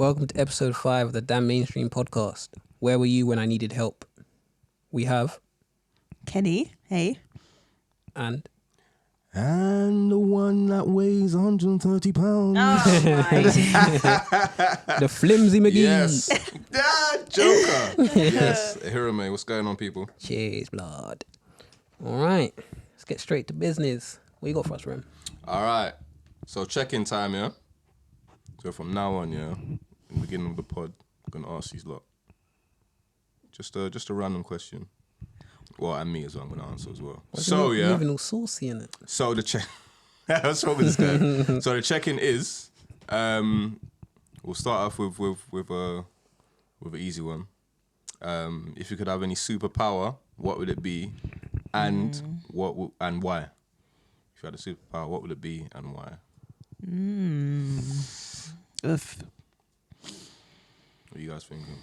Welcome to episode 5 of the Damn Mainstream podcast. Where were you when I needed help? We have Kenny, hey. And the one that weighs 130 pounds. Oh my. the flimsy McGee. Yes. Joker. Yes. Hirame, what's going on, people? Cheers, blood. All right, let's get straight to business. What you got for us, Rem? All right. So check-in time, yeah? So from now on, yeah, in the beginning of the pod, I'm going to ask these lot. Just a random question. Well, and me as well, I'm going to answer as well. So, yeah. Moving all saucy in it. So the check... What's wrong with this guy? So the check-in is... we'll start off with an easy one. If you could have any superpower, what would it be? And and why? If you had a superpower, what would it be and why? What are you guys thinking?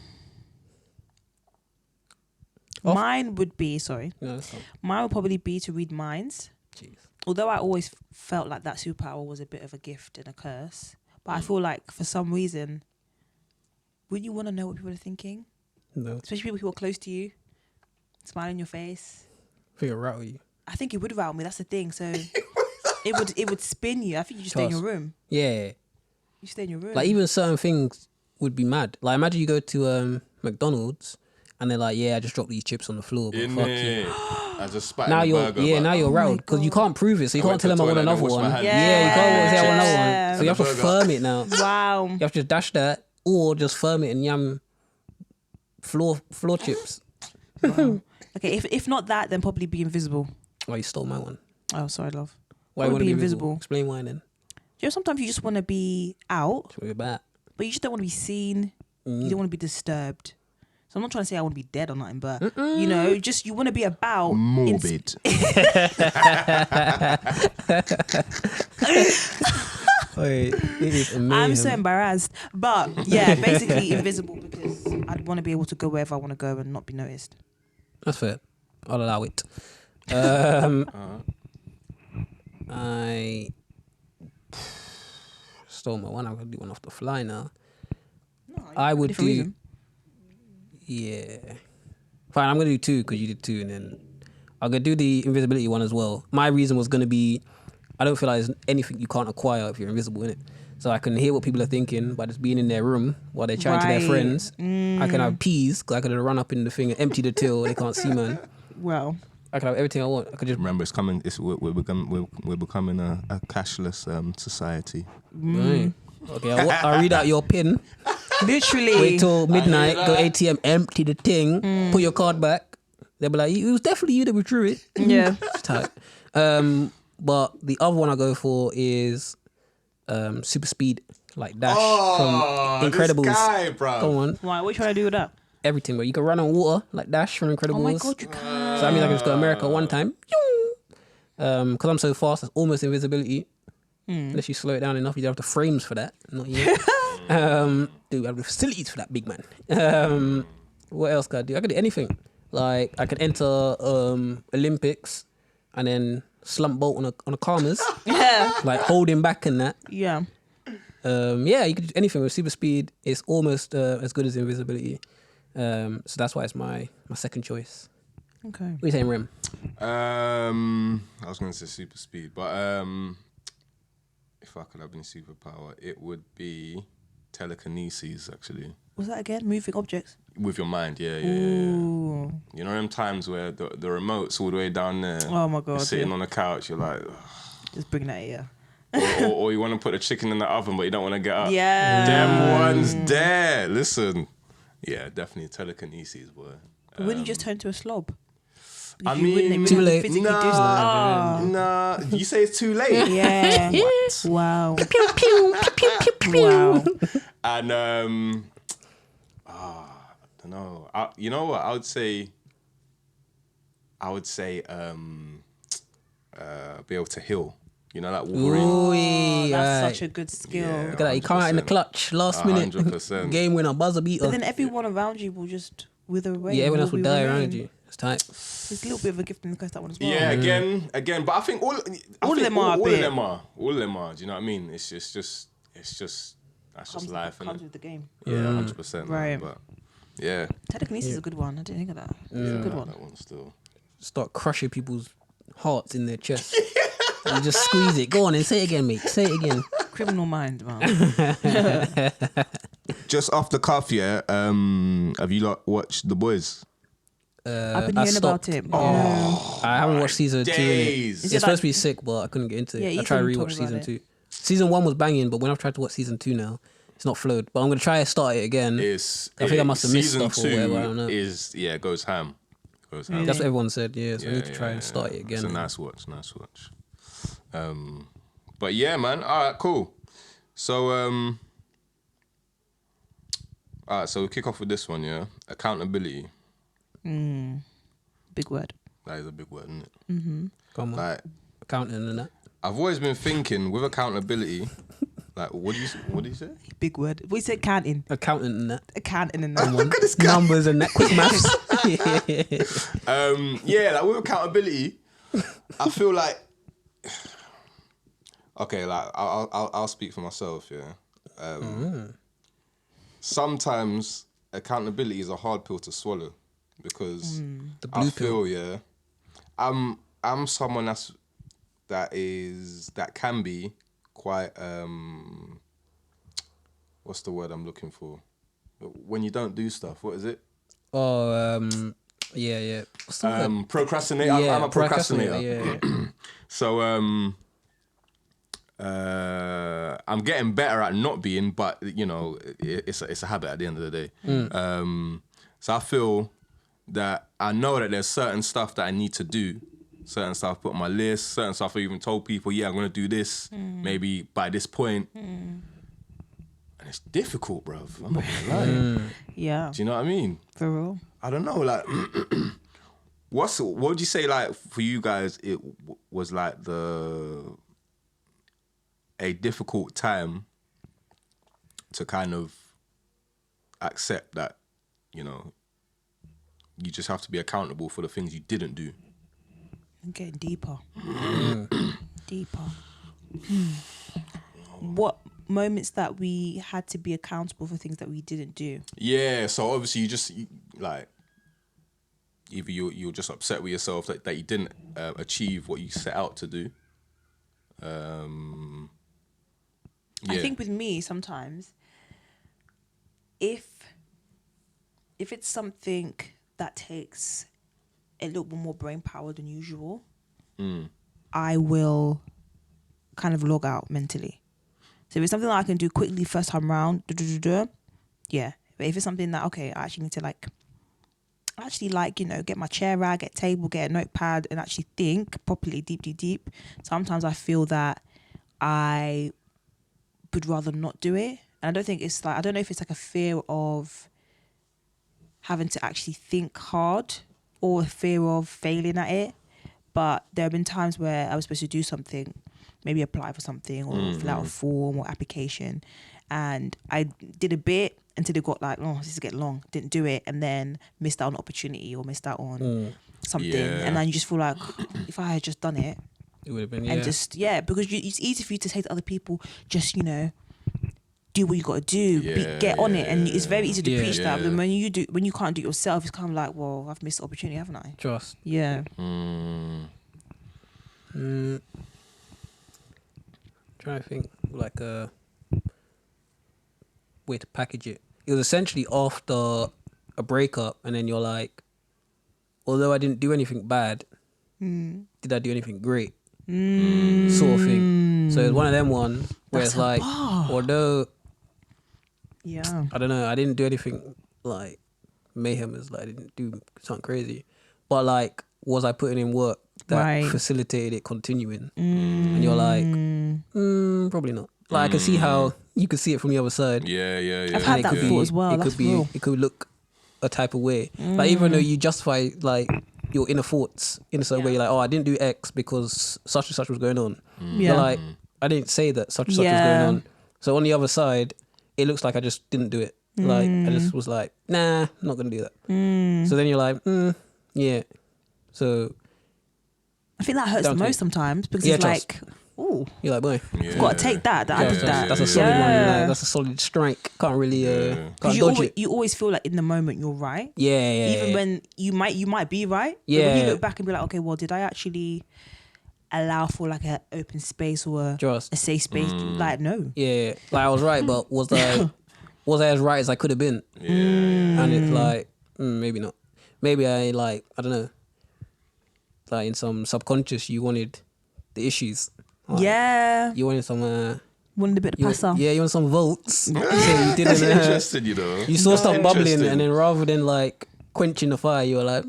Mine would be, No, mine would probably be to read minds. jeez. Although I always felt like that superpower was a bit of a gift and a curse. But I feel like for some reason, wouldn't you want to know what people are thinking? No, Especially people who are close to you, smile in your face. I think it'll rattle you. I think it would rattle me, that's the thing. So it would spin you. I think you just stay in your room. Yeah. You stay in your room. Like even certain things would be mad. Like imagine you go to McDonald's and they're like, yeah, I just dropped these chips on the floor, but fuck you. I just spat Now in the you're burger. now you're Oh my rattled because you God. can't prove it, so you I can't went tell to them I the want toilet and another washed my one. hands. Yeah, you can't say I want another Yeah. one. So you have to burger. firm it now. Wow. You have to just dash that or just firm it and yam floor chips. Wow. Okay, if not that, then probably be invisible. Oh, you stole my one. Oh, sorry, love. Why Wanna you want to be be invisible? invisible. Explain why then. You know, sometimes you just want to be out, Show your back. but you just don't want to be seen. You don't want to be disturbed. So I'm not trying to say I want to be dead or nothing, but you know, just you want to be about. Morbid. Wait, it is amazing. I'm so embarrassed, but yeah, basically invisible because I'd want to be able to go wherever I want to go and not be noticed. That's fair. I'll allow it. I stole my one. I'm gonna do one off the fly now. No, I would different do. reason. Yeah. Fine, I'm gonna do 2 because you did 2, and then I'm gonna do the invisibility one as well. My reason was gonna be, I don't feel like there's anything you can't acquire if you're invisible in it. So I can hear what people are thinking by just being in their room while they're chatting to their Right. friends. I can have peas because I could run up in the thing and empty the till. They can't see, man. Well, I can have everything I want. I could just Remember, it's coming. We're becoming a cashless society. Right. Okay, I'll read out your pin. literally. Wait till midnight. Go ATM, empty the thing, put your card back. They'll be like, it was definitely you that withdrew it. Yeah. It's tight. But the other one I go for is super speed, like Dash from Incredibles. This guy, bro. Go on, Why? What are you trying to do with that? everything. But you can run on water like Dash from Incredibles. Oh my God, you can. So that means I can just go to America one time. Because I'm so fast, it's almost invisibility. Unless you slow it down enough, you don't have the frames for that. Not yet. Dude, I have the facilities for that, big man. What else could I do? I could do anything. Like I could enter Olympics and then slump bolt on a calmers, Yeah. like holding back and that. Yeah. Yeah, you could do anything with super speed. It's almost as good as invisibility. So that's why it's my second choice. Okay. What are you saying, Rem? I was going to say super speed, but if I could have any superpower, it would be telekinesis, actually. Was that again? Moving objects? With your mind, yeah. Ooh. You know them times where the remote's all the way down there. Oh my God. You're sitting yeah. on the couch, you're like... Just bring that here. or you want to put the chicken in the oven, but you don't want to get up. Yeah. Them ones there. Listen. Yeah, definitely telekinesis, boy. Wouldn't you just turn to a slob? I You wouldn't mean, even Too have to late. physically do stuff. Nah. You say it's too late. Yeah. What? Wow. Pew, pew, pew, pew, pew. Wow. And I don't know. You know what? I would say be able to heal. You know, like Wolverine. Ooh, That's right. such a good skill. Yeah. Look at that. He come out in the 100%. clutch, last minute, 100%. game winner, buzzer beater. But then everyone around you will just wither away. Yeah, everyone else will will be die remain. around you. It's tight. There's a little bit of a gift in the curse, that one as well. Yeah, again. But I think all of them are a All bit. of them are. Do you know what I mean? It's just. That's just life, comes innit? with the game. Yeah, 100%. Right. But yeah, Telekinesis is a good one. I didn't think of that. It's a good one. that one still. Start crushing people's hearts in their chest. You just squeeze it. Go on and say it again, mate. Say it again. Criminal Mind, man. Just off the cuff, yeah. Have you lot watched The Boys? I've been I hearing about stopped. it. Yeah. I haven't watched season 2. days. It's it supposed like- to be sick, but I couldn't get into it. Yeah, I Ethan tried to told me rewatch about season it. 2. Season 1 was banging, but when I've tried to watch season 2 now, it's not flowed. But I'm gonna try to start it again. I think I must have missed season stuff or whatever. I don't know. goes ham. Goes ham. That's what everyone said. Yeah, so I need to try and start it again. It's a nice watch. But yeah, man. All right, cool. So all right, so we'll kick off with this one, yeah. Accountability. Big word. That is a big word, isn't it? Come on, Like, accounting and that. I've always been thinking with accountability, like, what do you say? Big word. We said counting. Accountant and that. Accounting and that. Look at this guy. Numbers and that. Quick maths. Yeah, like with accountability, I feel like okay, like I'll speak for myself, yeah. Sometimes accountability is a hard pill to swallow because The I blue feel pill. I'm someone that can be quite what's the word I'm looking for? When you don't do stuff, what is it? Oh, yeah. What's the word? Procrastinate. I'm a procrastinator. Yeah. So I'm getting better at not being, but you know, it's a habit at the end of the day. So I feel that I know that there's certain stuff that I need to do, certain stuff I put on my list, certain stuff I even told people, yeah, I'm gonna do this maybe by this point. And it's difficult, bruv. I'm not gonna lie. Yeah. Do you know what I mean? For real. I don't know, like, what would you say, like, for you guys, it was like a difficult time to kind of accept that, you know, you just have to be accountable for the things you didn't do. I'm getting deeper. Deeper. What moments that we had to be accountable for things that we didn't do? Yeah, so obviously like, either you're just upset with yourself that you didn't achieve what you set out to do. Yeah. I think with me sometimes, if it's something that takes a little bit more brain power than usual, I will kind of log out mentally. So if it's something that I can do quickly first time round, yeah. But if it's something that, okay, I actually need to you know, get my chair out, get a table, get a notepad and actually think properly, deep. Sometimes I feel that I would rather not do it. And I don't know if it's like a fear of having to actually think hard or a fear of failing at it. But there have been times where I was supposed to do something, maybe apply for something or fill out a form or application. And I did a bit until it got like, oh, this is getting long. Didn't do it. And then missed out on opportunity or missed out on something. Yeah. And then you just feel like, if I had just done it, It would have been, and just, because it's easy for you to say to other people, just, you know, do what you got to do, get on it. And it's very easy to preach that. But when you can't do it yourself, it's kind of like, well, I've missed the opportunity, haven't I? Trust. Yeah. Trying to think like a way to package it. It was essentially after a breakup, and then you're like, although I didn't do anything bad, did I do anything great? Sort of thing. So it's one of them ones where That's it's like, although Yeah. I don't know, I didn't do anything like mayhem, is like I didn't do something crazy, but like, was I putting in work that facilitated it continuing? And you're like, probably not. Like I can see how you could see it from the other side. Yeah. I've had that before as well. That's real. It could look a type of way. Like even though you justify like your inner thoughts in a certain way, you're like, oh, I didn't do X because such and such was going on. But like, I didn't say that such and such was going on. So on the other side, it looks like I just didn't do it. Like I just was like, nah, I'm not gonna do that. So then you're like, yeah. So I think that hurts the most sometimes because it's like, ooh, ooh, You're like, boy, Yeah. got to take that. I did that. that's a solid one. Yeah. Like, that's a solid strike. Can't really can't Because dodge it. you always feel like in the moment you're right. Yeah. Even when you might be right. But Yeah. when you look back and be like, okay, well, did I actually allow for like an open space or Just. a safe space? Like, no. Yeah, like I was right, but was I as right as I could have been? Yeah. And it's like maybe not. Maybe I don't know. Like in some subconscious, you wanted the issues. Like, Yeah. you wanted some. Wanted a bit of You passer. you want some votes. So you That's didn't. interesting, you know. You saw stuff bubbling, Interesting. and then rather than like quenching the fire, you were like,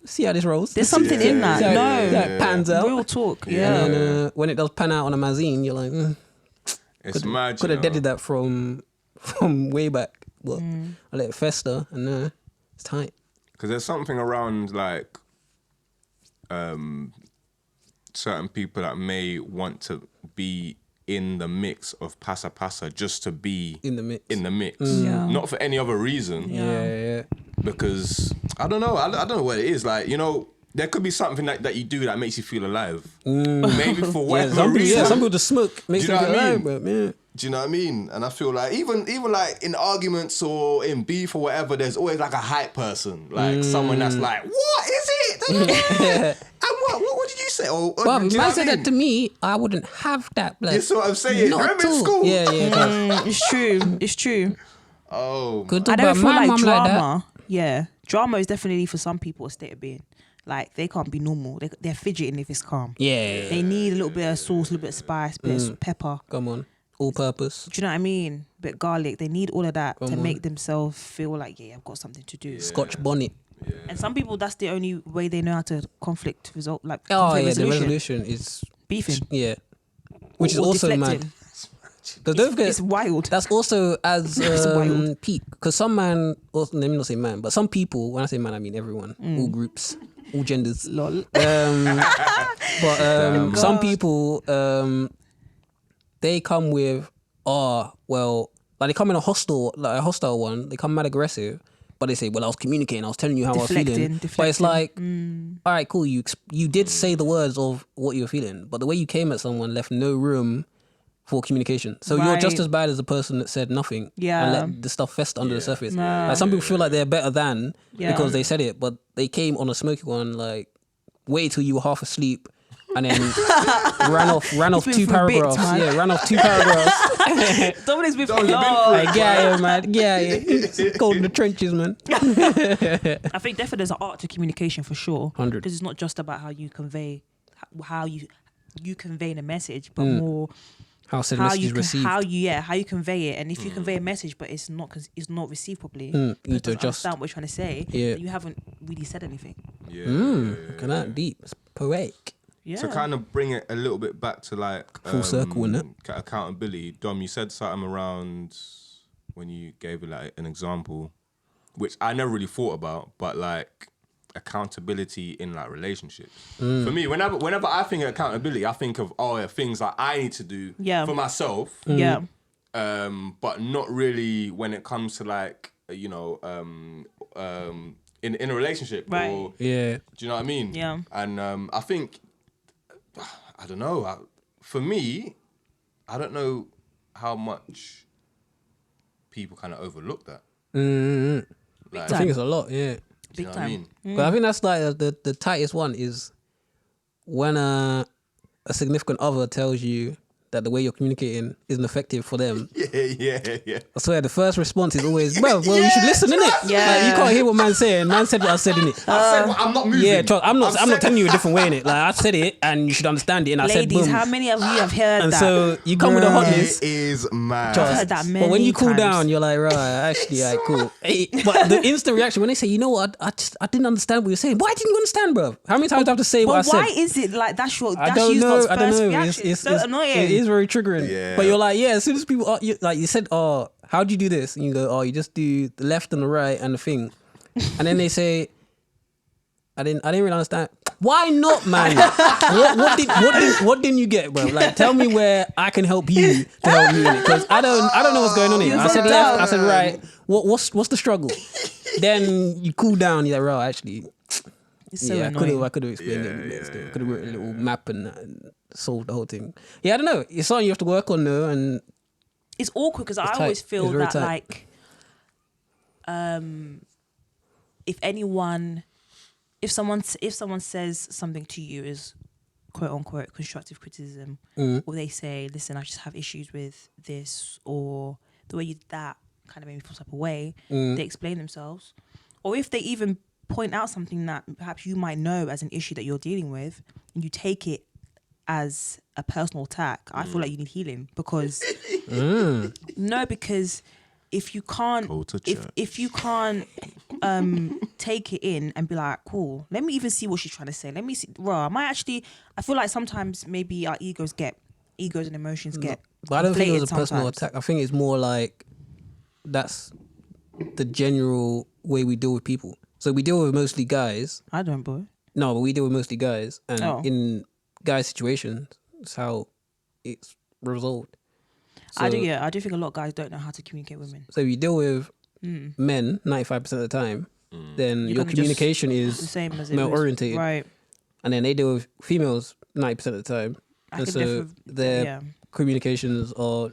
see how this rolls. There's something in that. See how No. it pans out. Real talk. Yeah. Yeah. And then when it does pan out on a magazine, you're like, It's mad. could you have know. deaded that from way back, but I let it fester, and it's tight. Because there's something around like certain people that may want to be in the mix of pasa just to be In the mix. in the mix, Yeah. not for any other reason. Yeah. Because I don't know, I don't know what it is. Like, you know, there could be something that you do that makes you feel alive. Maybe for whatever reason. Some people just smoke. Makes Do you know them what I feel mean? alive, but yeah. Do you know what I mean? And I feel like even like in arguments or in beef or whatever, there's always like a hype person, like someone that's like, "What is it?" And what did you say? Or, But do if you know man what I said mean? that to me, I wouldn't have that. Like, You see what I'm saying? not Remember at in all. school? Yeah. It's true. It's true. Oh, Could I talk don't about feel my like mum like that. drama. Yeah. Drama is definitely for some people a state of being. Like, they can't be normal. They're fidgeting if it's calm. Yeah. They need a little bit of sauce, a little bit of spice, a bit of pepper. Come on. All purpose. Do you know what I mean? Bit garlic. They need all of that to on. make themselves feel like, yeah, I've got something to do. Scotch bonnet. And some people, that's the only way they know how to conflict resolve, like Oh conflict yeah, the resolution. resolution is Beefing. yeah, which is Or also deflecting. mad. Because don't forget, It's wild. that's also as wild. peak. Because some man, or let me not say man, but some people. When I say man, I mean everyone, all groups, all genders. Lol. But some people, they come with, like they come in a hostile one. They come mad aggressive, but they say, well, I was communicating, I was telling you how I was feeling. But it's like, all right, cool. You did say the words of what you were feeling, but the way you came at someone left no room for communication. So you're just Right. as bad as the person that said nothing Yeah. and let the stuff fester under the surface. Nah. Like some people feel like they're better than Yeah. because they said it, but they came on a smoky one, like wait till you were half asleep and then ran off been two through bits, paragraphs. man. Yeah, ran off two paragraphs. Dominic's been Dom, you've been long. Like, yeah, man. Yeah. It's cold in the trenches, man. I think definitely there's an art to communication for sure. 100. Because it's not just about how you convey, how you convey the message, but more How said how message you is received. how you convey it. And if you convey a message but it's not received properly, you need to doesn't adjust. understand what you're trying to say. Yeah. then you haven't really said anything. yeah. Look at that, deep. It's poetic. Yeah. To kind of bring it a little bit back to like Full circle, innit? accountability. Dom, you said something around when you gave it like an example, which I never really thought about, but like accountability in like relationships. For me, whenever I think of accountability, I think of things like I need to do Yeah. for myself. Yeah. But not really when it comes to like in a relationship. Right. Or, Yeah. do you know what I mean? Yeah. And I think, I don't know. For me, I don't know how much people kind of overlook that. Like, I think it's a lot, yeah. do you Big know time. what I mean? But I think that's like the tightest one is when a significant other tells you that the way you're communicating isn't effective for them. Yeah. I swear the first response is always, well, you should listen, innit? Yeah. Like, you can't hear what man's saying. Man said what I said, innit? I said, I'm not moving. Yeah, trust, I'm not saying- telling you a different way, innit? Like I said it and you should understand it and I said Ladies, boom. how many of you have heard And that? so you come with a hotness. It is mad. I've heard that But when many you cool times. down, you're like, right, actually, alright, cool. Hey, but the instant reaction when they say, you know what, I didn't understand what you're saying. Why didn't you understand, bro? How many times do I have to say what I But said? why is it like that's your I that's don't you know. lot's I don't first know. reaction? It's so annoying. It is very triggering. Yeah. But you're like, yeah. As soon as people, you said, oh, how'd you do this? And you go, oh, you just do the left and the right and the thing. And then they say, I didn't really understand. Why not, man? what didn't you get, bro? Like, tell me where I can help you to help me in it, because I don't know what's going on here. I said left, I said right. What's the struggle? Then you cool down. You're like, right, actually, It's so yeah, annoying. I could have explained it a little better still. Could have written a little map and that. solve the whole thing. Yeah, I don't know. It's something you have to work on though, and it's awkward because I tight. always feel It's very that tight. like, if someone says something to you is quote unquote constructive criticism, or they say, listen, I just have issues with this, or the way you did that kind of made me feel type of way, they explain themselves. Or if they even point out something that perhaps you might know as an issue that you're dealing with, and you take it as a personal attack, I feel like you need healing because because if you can't Go to if you can't take it in and be like, cool, let me even see what she's trying to say. Let me see. I feel like sometimes maybe our egos and emotions get. But I don't think it was a inflated personal sometimes. attack. I think it's more like that's the general way we deal with people. So we deal with mostly guys. I don't, boy. No, but we deal with mostly guys, and Oh. in guy situations, it's how it's resolved. So, I do think a lot of guys don't know how to communicate with women. So if you deal with men 95% of the time, then You're your gonna communication the is same as it male was. orientated, Right. and then they deal with females 90% of the time, I and can so definitely- their yeah. communications are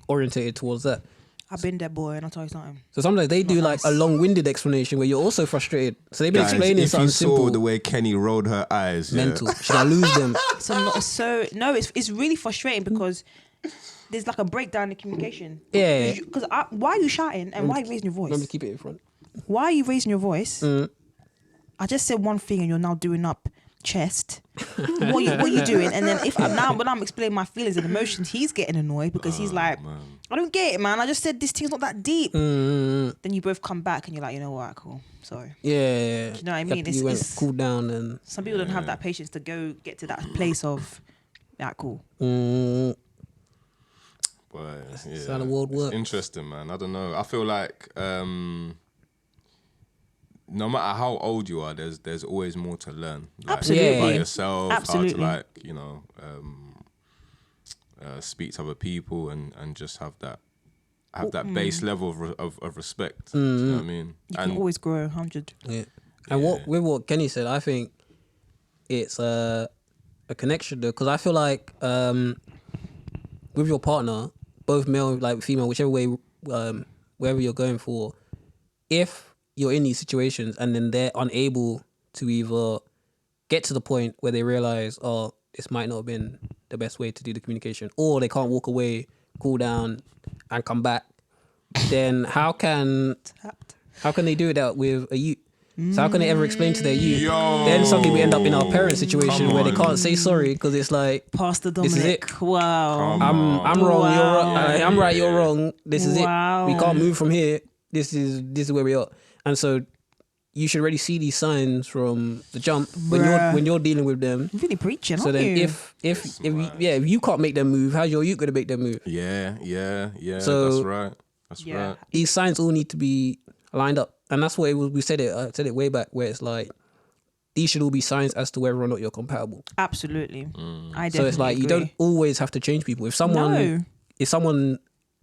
orientated towards that. I've been there, boy, and I'll tell you something. So sometimes they do Not like a nice. long-winded explanation where you're also frustrated. So they've been Guys, explaining if something you saw simple, the way Kenny rolled her eyes, mental. Should I lose them? It's really frustrating because there's like a breakdown in communication. Yeah. Because why are you shouting and why are you raising your voice? Let me keep it in front. Why are you raising your voice? I just said one thing and you're now doing up chest. what are you doing? And then when I'm explaining my feelings and emotions, he's getting annoyed because he's like, I don't get it, man. I just said this thing's not that deep. Then you both come back and you're like, you know what, cool, sorry. Yeah. Do you know what I mean? You went cool down and. Some people don't have that patience to go get to that place of, yeah, cool. But yeah, That's how the world works. It's interesting, man. I don't know. I feel like no matter how old you are, there's always more to learn. Like, Absolutely. about yourself, Absolutely. how to speak to other people and just have that base level of respect. You know what I mean? You can always grow 100. Yeah. And what Kenny said, I think it's a connection though, because I feel like with your partner, both male like female, whichever way, wherever you're going for, if you're in these situations and then they're unable to either get to the point where they realize, oh, this might not have been the best way to do the communication, or they can't walk away, cool down, and come back, then how can they do that with a youth? So how can they ever explain to their youth? Then suddenly we end up in our parent situation where they can't say sorry because it's like, Pastor this Dominic. is it. Wow. I'm wrong, you're wrong. Wow. I'm right, you're wrong. This is Wow. it. We can't move from here. This is where we are. And so you should already see these signs from the jump when you're dealing with them. You're really preaching, So aren't then you? if you can't make them move, how's your youth gonna make them move? Yeah. So- that's right. That's Yeah. right. These signs all need to be lined up, and that's what it was. We said it. I said it way back where it's like these should all be signs as to whether or not you're compatible. Absolutely. I definitely So it's like you agree. don't always have to change people. If someone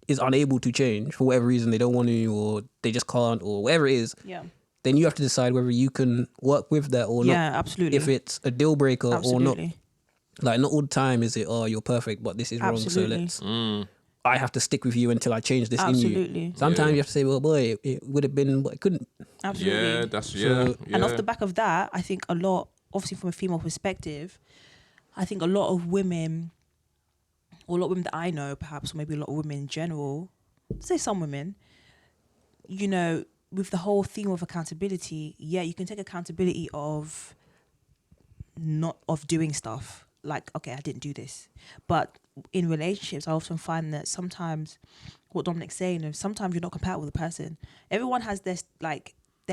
is unable to change for whatever reason, they don't want to, or they just can't, or whatever it is, Yeah. then you have to decide whether you can work with that or not. Yeah, absolutely. If it's a deal breaker or not. Absolutely. Like not all the time is it, oh, you're perfect, but this is Absolutely. wrong. So I have to stick with you until I change this in Absolutely. you. Sometimes you have to say, well, boy, it would have been, but it couldn't. Absolutely. Yeah, that's And off the back of that, I think a lot, obviously from a female perspective, I think a lot of women, or a lot of women that I know perhaps, or maybe a lot of women in general, say some women, you know, with the whole theme of accountability, yeah, you can take accountability of doing stuff. Like, okay, I didn't do this. But in relationships, I often find that sometimes, what Dominic's saying, is sometimes you're not compatible with a person. Everyone has their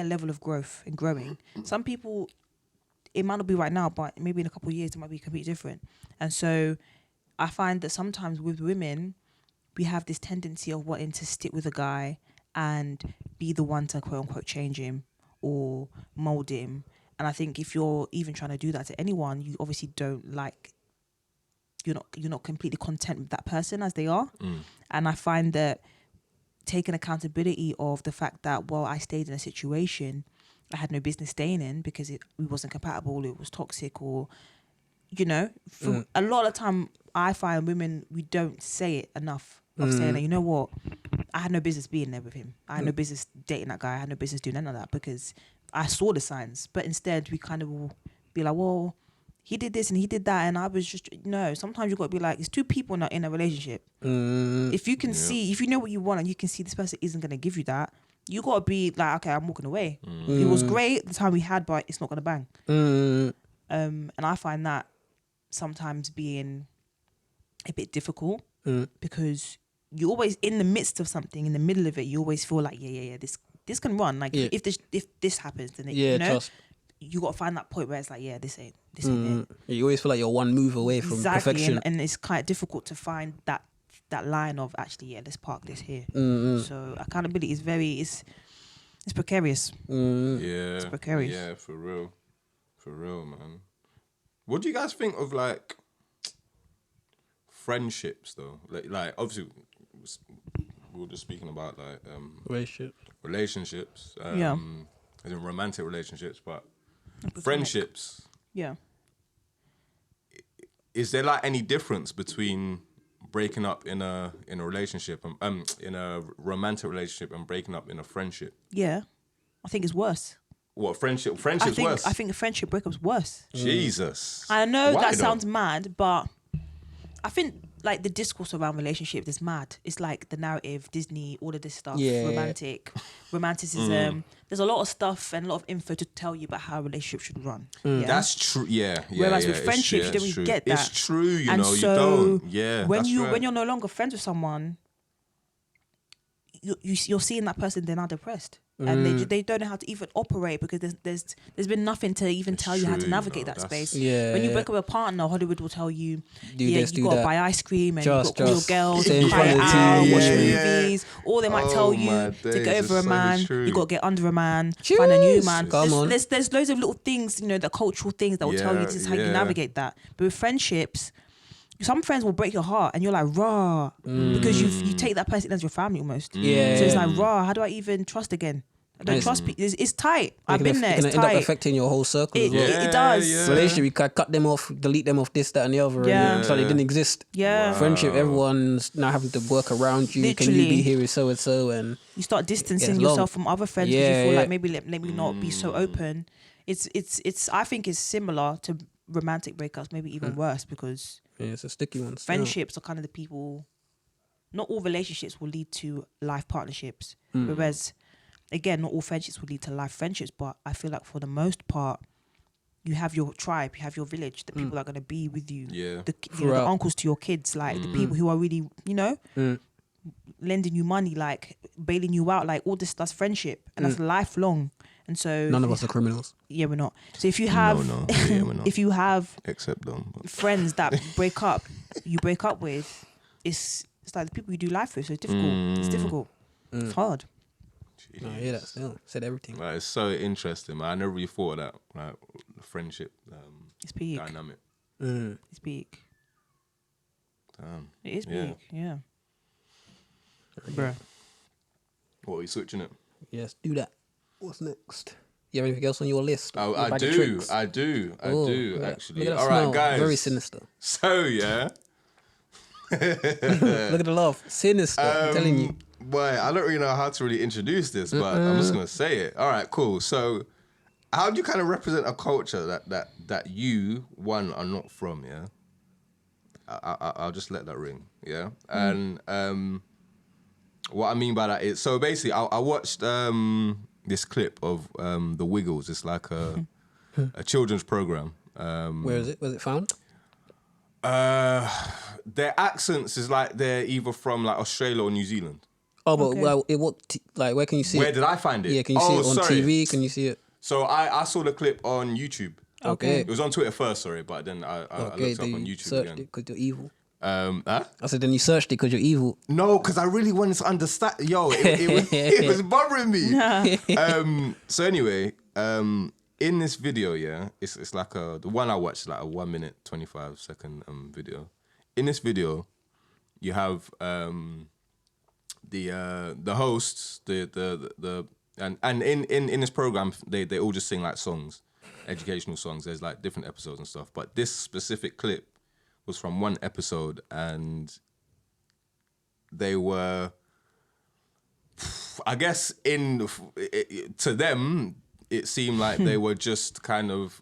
level of growth and growing. Some people, it might not be right now, but maybe in a couple of years, it might be completely different. And so I find that sometimes with women, we have this tendency of wanting to stick with a guy and be the one to quote unquote change him or mold him. And I think if you're even trying to do that to anyone, you obviously don't like, you're not completely content with that person as they are. And I find that taking accountability of the fact that, well, I stayed in a situation I had no business staying in because it wasn't compatible, it was toxic, or you know, a lot of time I find women, we don't say it enough of saying that, you know what, I had no business being there with him. I had no business dating that guy. I had no business doing none of that because I saw the signs. But instead, we kind of will be like, well, he did this and he did that. And I was just, no, sometimes you got to be like, it's two people not in a relationship. If you can see, if you know what you want and you can see this person isn't going to give you that, you got to be like, okay, I'm walking away. It was great the time we had, but it's not going to bang. And I find that sometimes being a bit difficult because you're always in the midst of something, in the middle of it, you always feel like, this can run. Like if this happens, then it, you know, you got to find that point where it's like, this ain't it. You always feel like you're one move away from perfection. And it's quite difficult to find that line of actually, let's park this here. So accountability is it's precarious. Yeah, it's precarious. Yeah, for real, man. What do you guys think of like friendships though? Like obviously we were just speaking about like relationships. As in romantic relationships, but friendships. Yeah. Is there like any difference between breaking up in a relationship in a romantic relationship and breaking up in a friendship? Yeah. I think it's worse. What, friendship's worse? I think a friendship breakup's worse. Jesus. I know Why that though? sounds mad, but I think like the discourse around relationships is mad. It's like the narrative, Disney, all of this stuff, romanticism. There's a lot of stuff and a lot of info to tell you about how a relationship should run. Yeah? That's true. Yeah. Whereas with friendships, you don't really get that. It's true. You and know, so you don't. Yeah. When that's right. when you're no longer friends with someone, you're seeing that person, they're now depressed. And they don't know how to even operate because there's been nothing to even tell you how to navigate that space. Yeah. When you break up with a partner, Hollywood will tell you, you do got to that. buy ice cream and you got to call your girls, stay in try it front of the out, TV. watch Yeah. movies. Or they might tell you my to days, get over a it's so man, true. you got to get under a man, find a new man. Come on. There's loads of little things, you know, the cultural things that will tell you this is how you navigate that. But with friendships, some friends will break your heart and you're like, raw, because you take that person as your family almost. Yeah. So it's like, raw, how do I even trust again? I don't trust people. It's tight. I've been there. It It's can end up tight. affecting your whole circle as well. It does. Yeah. Relationship, you can cut them off, delete them off this, that, and the other. Yeah. And so they didn't exist. Yeah. Friendship, everyone's now having to work around you. Can you Literally. be here with so and so? And You start distancing It's yourself long. from other friends because you feel Yeah. like maybe let me not be so open. It's I think it's similar to romantic breakups, maybe even worse because it's a sticky one. still. friendships are kind of the people. Not all relationships will lead to life partnerships, whereas again, not all friendships will lead to life friendships. But I feel like for the most part, you have your tribe, you have your village, the people that are going to be with you, Yeah. the uncles to your kids, like the people who are really, you know, lending you money, like bailing you out, like all this stuff's friendship, and that's lifelong. And so None of us are criminals. yeah, we're not. So if you have, No. Yeah, we're not. if you have Except them. But. friends that you break up with, it's like the people you do life with. So it's difficult. It's difficult. It's hard. No, I hear that still. Said everything. Like, it's so interesting, man. I never really thought of that, like the friendship It's big. dynamic. It's big. Damn. It is big. Yeah. Bruh. What, are you switching it? Yes, do that. What's next? You have anything else on your list? Oh, Your I bag of do, tricks? I do, Oh, actually. Look at that All right, smile. guys. Very sinister. So, yeah. Look at the laugh. Sinister. I'm telling you. Boy, I don't really know how to really introduce this, but I'm just gonna say it. All right, cool. So, how do you kind of represent a culture that you are not from? Yeah, I'll just let that ring. Yeah, and what I mean by that is, so basically, I watched this clip of the Wiggles. It's like a children's program. Where is it? Was it found? Their accents is like they're either from like Australia or New Zealand. Oh, but Okay. where can you see Where it? did I find it? Yeah, can you see it on sorry. TV? Can you see it? So I saw the clip on YouTube. Okay. It was on Twitter first, sorry, but then I looked it up then on you YouTube searched again. it because you're evil. Huh? I said then you searched it because you're evil. No, because I really wanted to understand. Yo, it was bothering me. So anyway, in this video, yeah, it's like the one I watched, like a 1 minute 25 second video. In this video, you have the hosts, and in this program they all just sing like songs. educational songs. There's like different episodes and stuff. But this specific clip was from one episode, and they were, I guess, to them, it seemed like they were just kind of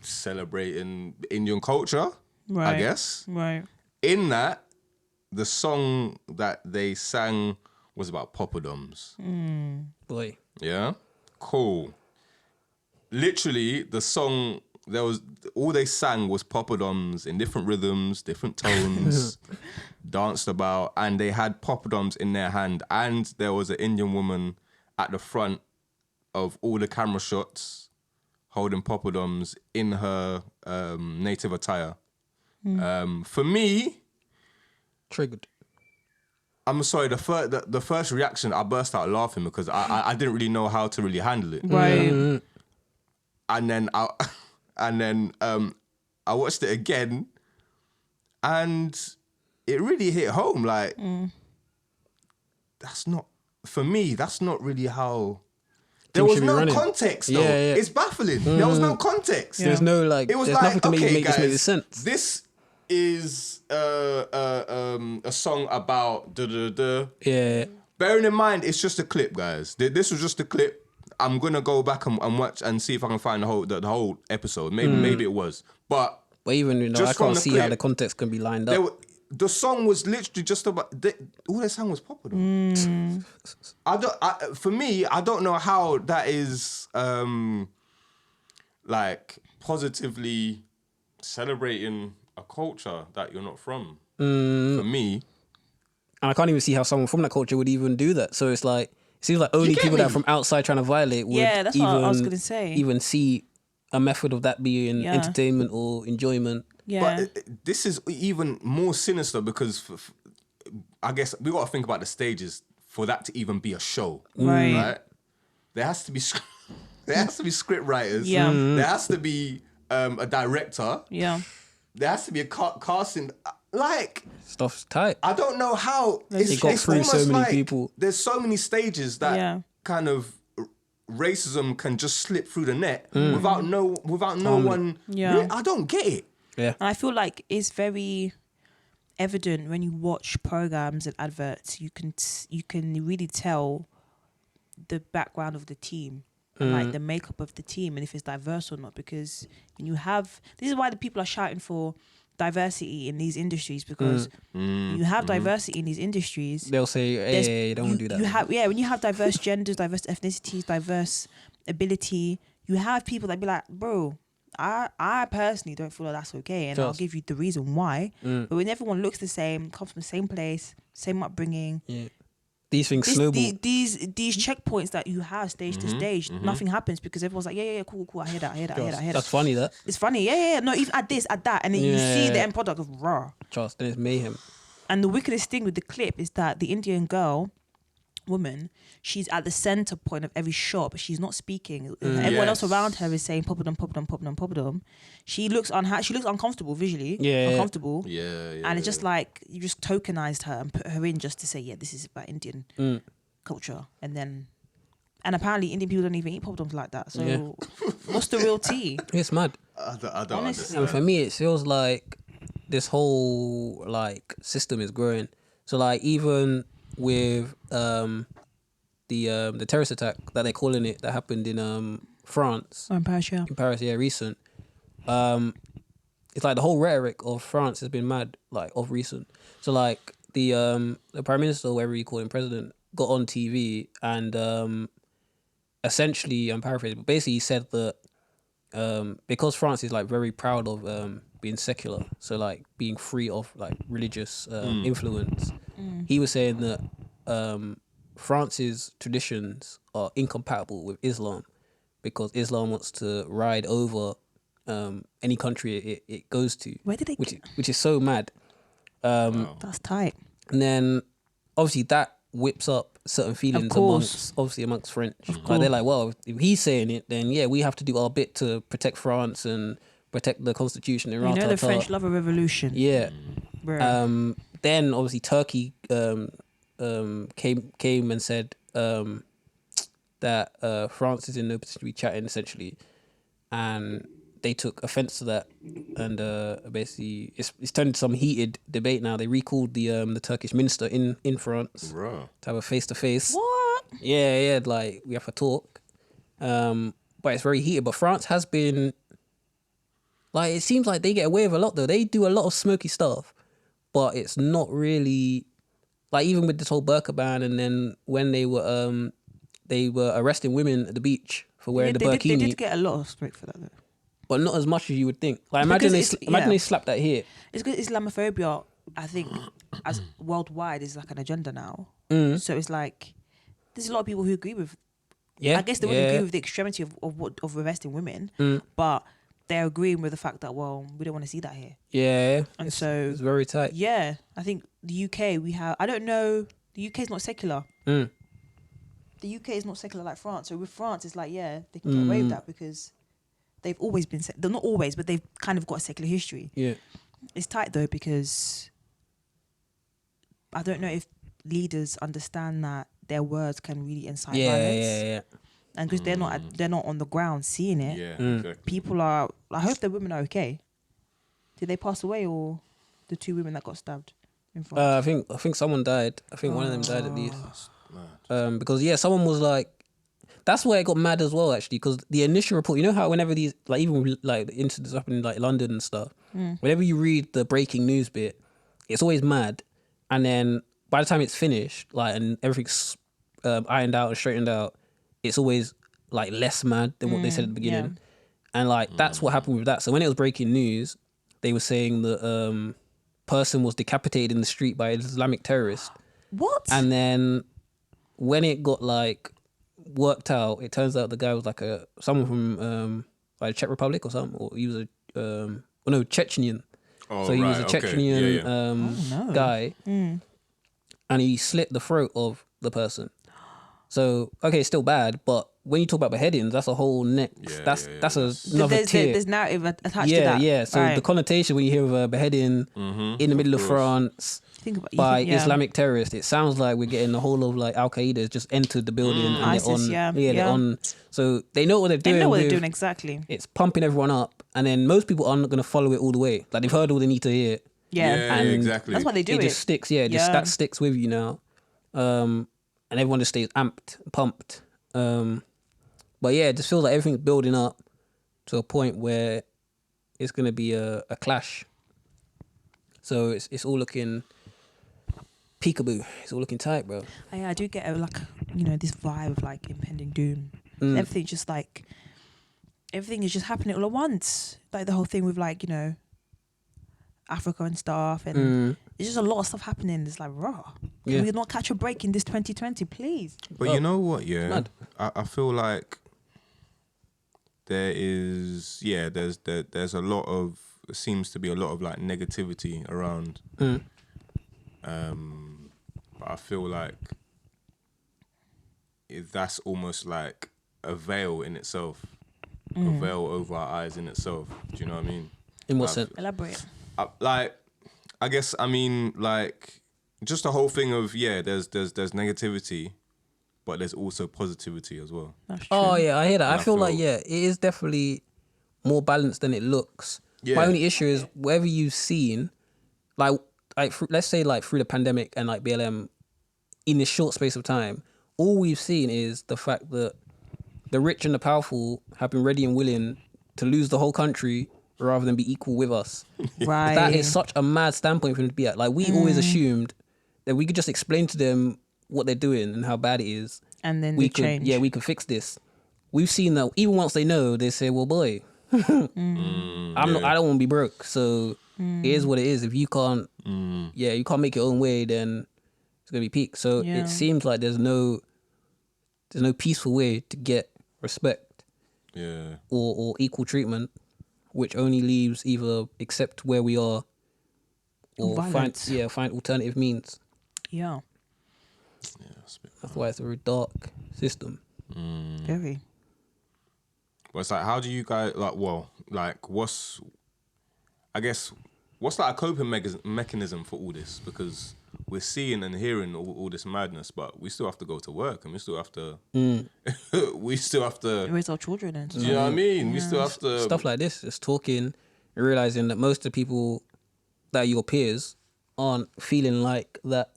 celebrating Indian culture, Right. I guess. Right. In that, the song that they sang was about poppadoms. Boy. Yeah? Cool. Literally, the song, all they sang was poppadoms in different rhythms, different tones, danced about, and they had poppadoms in their hand, and there was an Indian woman at the front of all the camera shots holding poppadoms in her native attire. For me, Triggered. I'm sorry, the first reaction, I burst out laughing because I didn't really know how to really handle it. Right. And then I watched it again, and it really hit home. Like, that's not, for me, that's not really how. There Things was should be no running. context, though. Yeah. It's baffling. There was no context. There's no like. It was There's like, nothing to okay, make guys, this make sense. this is a song about da-da-da. Yeah. Bearing in mind, it's just a clip, guys. This was just a clip. I'm gonna go back and watch and see if I can find the whole episode. Maybe it was, but even I just from can't the see clip, how the context can be lined up. the song was literally just about. All they sang was Poppadums. For me, I don't know how that is like positively celebrating a culture that you're not from. For me. And I can't even see how someone from that culture would even do that. So it's like, it seems like only get people that me? are from outside trying to violate would Yeah, that's what I was gonna say. even see a method of that being Yeah. entertainment or enjoyment. Yeah. But this is even more sinister because I guess we got to think about the stages for that to even be a show. Right. There has to be script writers. Yeah. There has to be a director. Yeah. There has to be a casting. Like, Stuff's tight. I don't know how It got through so almost many like people. There's so many stages that Yeah. kind of racism can just slip through the net without no one. Yeah. I don't get it. Yeah. And I feel like it's very evident when you watch programs and adverts. You can really tell the background of the team and like the makeup of the team and if it's diverse or not. Because when you have, this is why the people are shouting for diversity in these industries, because you have diversity in these industries. They'll say, hey, don't do that. You have, when you have diverse genders, diverse ethnicities, diverse ability, you have people that be like, bro, I personally don't feel like that's okay, and I'll give you the reason why. But when everyone looks the same, comes from the same place, same upbringing, These things snowball. these checkpoints that you have stage to stage, nothing happens because everyone's like, yeah, cool, I hear that. That's funny, that. It's funny, yeah. No, even at this, at that, and then you see the end product of raw. Trust, and it's mayhem. And the wickedest thing with the clip is that the Indian woman, she's at the center point of every shot, but she's not speaking. Everyone else around her is saying poppadom. She looks uncomfortable visually. Uncomfortable. Yeah. And it's just like you just tokenized her and put her in just to say, yeah, this is about Indian culture. And apparently Indian people don't even eat poppadoms like that. So what's the real tea? It's mad. I don't Honestly. understand. And for me, it feels like this whole like system is growing. So like even with the terrorist attack that they're calling it that happened in France. In Paris, yeah. In Paris, recent. It's like the whole rhetoric of France has been mad, like of recent. So like the prime minister, whatever you call him, president, got on TV and essentially, I'm paraphrasing, but basically he said that because France is like very proud of being secular, so like being free of like religious influence, he was saying that France's traditions are incompatible with Islam because Islam wants to ride over any country it goes to. Where did they which is so mad. That's tight. And then obviously that whips up certain feelings amongst French. Like they're like, well, if he's saying it, then yeah, we have to do our bit to protect France and protect the constitution. And the French love a revolution. Yeah. Bro. Then obviously Turkey came and said that France is in no position to be chatting essentially, and they took offense to that, and basically it's turned into some heated debate now. They recalled the Turkish minister in France Bruh. to have a face to face. What? Yeah, like we have a talk, but it's very heated. But France has been like, it seems like they get away with a lot though. They do a lot of smoky stuff, but it's not really like, even with this whole burqa ban, and then when they were arresting women at the beach for wearing the burkini. They did get a lot of smoke for that though. But not as much as you would think. Like, Because imagine they slapped that here. It's because Islamophobia, I think, as worldwide is like an agenda now. So it's like there's a lot of people who agree with. Yeah, I guess they wouldn't agree with the extremity of arresting women, but they're agreeing with the fact that, well, we don't want to see that here. Yeah, And it's very tight. Yeah, I think the UK, we have. I don't know. The UK is not secular. The UK is not secular like France. So with France, it's like, yeah, they can get away with that because they've always been. They're not always, but they've kind of got a secular history. Yeah, It's tight though because I don't know if leaders understand that their words can really incite violence. Yeah. And because they're not on the ground seeing it. Yeah, exactly. People are. I hope the women are okay. Did they pass away, or the 2 women that got stabbed in France? I think someone died. I think one of them died at least. That's mad. Because someone was like, that's where it got mad as well actually. Because the initial report, you know how whenever these, like, even like the incidents happen in like London and stuff, whenever you read the breaking news bit, it's always mad, and then by the time it's finished, like, and everything's ironed out and straightened out, it's always like less mad than what they said at the beginning. And like that's what happened with that. So when it was breaking news, they were saying that person was decapitated in the street by an Islamic terrorist. What? And then when it got like worked out, it turns out the guy was like someone from like the Czech Republic or something, or he was Chechenian. Oh, So he was a right, okay. Chechenian guy, and he slit the throat of the person. So okay, it's still bad, but when you talk about beheadings, that's a whole next. That's another tier. There's narrative attached to that. Yeah. So the connotation when you hear of a beheading in the middle of France by Islamic terrorists, it sounds like we're getting a whole of like Al Qaeda has just entered the building and ISIS, they're on. So they know what they're doing. They know what they're doing exactly. It's pumping everyone up, and then most people aren't going to follow it all the way. Like, they've heard all they need to hear. Yeah, and exactly. That's why they do it. It just sticks. Yeah, that sticks with you now. And everyone just stays amped, pumped. But yeah, it just feels like everything's building up to a point where it's going to be a clash. So it's all looking peekaboo. It's all looking tight, bro. I do get this vibe of like impending doom. Everything is just happening all at once. Like the whole thing with like, Africa and stuff, and there's just a lot of stuff happening. It's like, raw. Can we not catch a break in this 2020, please? But you know what? Yeah, I feel like there's a lot of, it seems to be a lot of like negativity around. But I feel like that's almost like a veil in itself, a veil over our eyes in itself. Do you know what I mean? In what sense? Elaborate. I guess I mean like just the whole thing of there's negativity, but there's also positivity as well. That's true. Oh yeah, I hear that. I feel like it is definitely more balanced than it looks. Yeah. My only issue is whatever you've seen, like let's say like through the pandemic and like BLM, in this short space of time, all we've seen is the fact that the rich and the powerful have been ready and willing to lose the whole country rather than be equal with us. Right. That is such a mad standpoint for them to be at. Like, we always assumed that we could just explain to them what they're doing and how bad it is. And then we could change. Yeah, we could fix this. We've seen that even once they know, they say, well, boy, I don't want to be broke. So it is what it is. If you can't, you can't make your own way, then it's going to be peak. So it seems like there's no peaceful way to get respect or equal treatment, which only leaves either accept where we are or find alternative means. Yeah. That's why it's a very dark system. Very. But it's like, how do you guys what's like a coping mechanism for all this? Because we're seeing and hearing all this madness, but we still have to go to work, and we still have to we still have to raise our children and do you know what I mean? We still have to Stuff like this, just talking, realizing that most of the people that are your peers aren't feeling like that.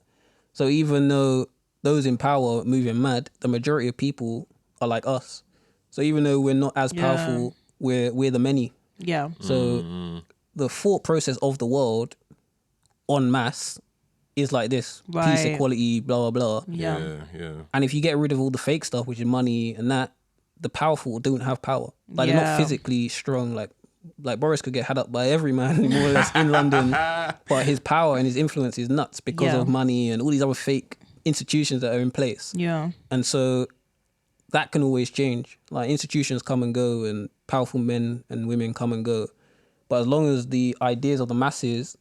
So even though those in power are moving mad, the majority of people are like us. So even though we're not as powerful, we're the many. Yeah. So the thought process of the world en masse is like this. Peace, Right. equality, blah, blah, blah. Yeah. yeah. And if you get rid of all the fake stuff, which is money and that, the powerful don't have power. Like they're not physically strong. Like Boris could get had up by every man more or less in London, but his power and his influence is nuts because of money and all these other fake institutions that are in place. Yeah. And so that can always change. Like institutions come and go and powerful men and women come and go. But as long as the ideas of the masses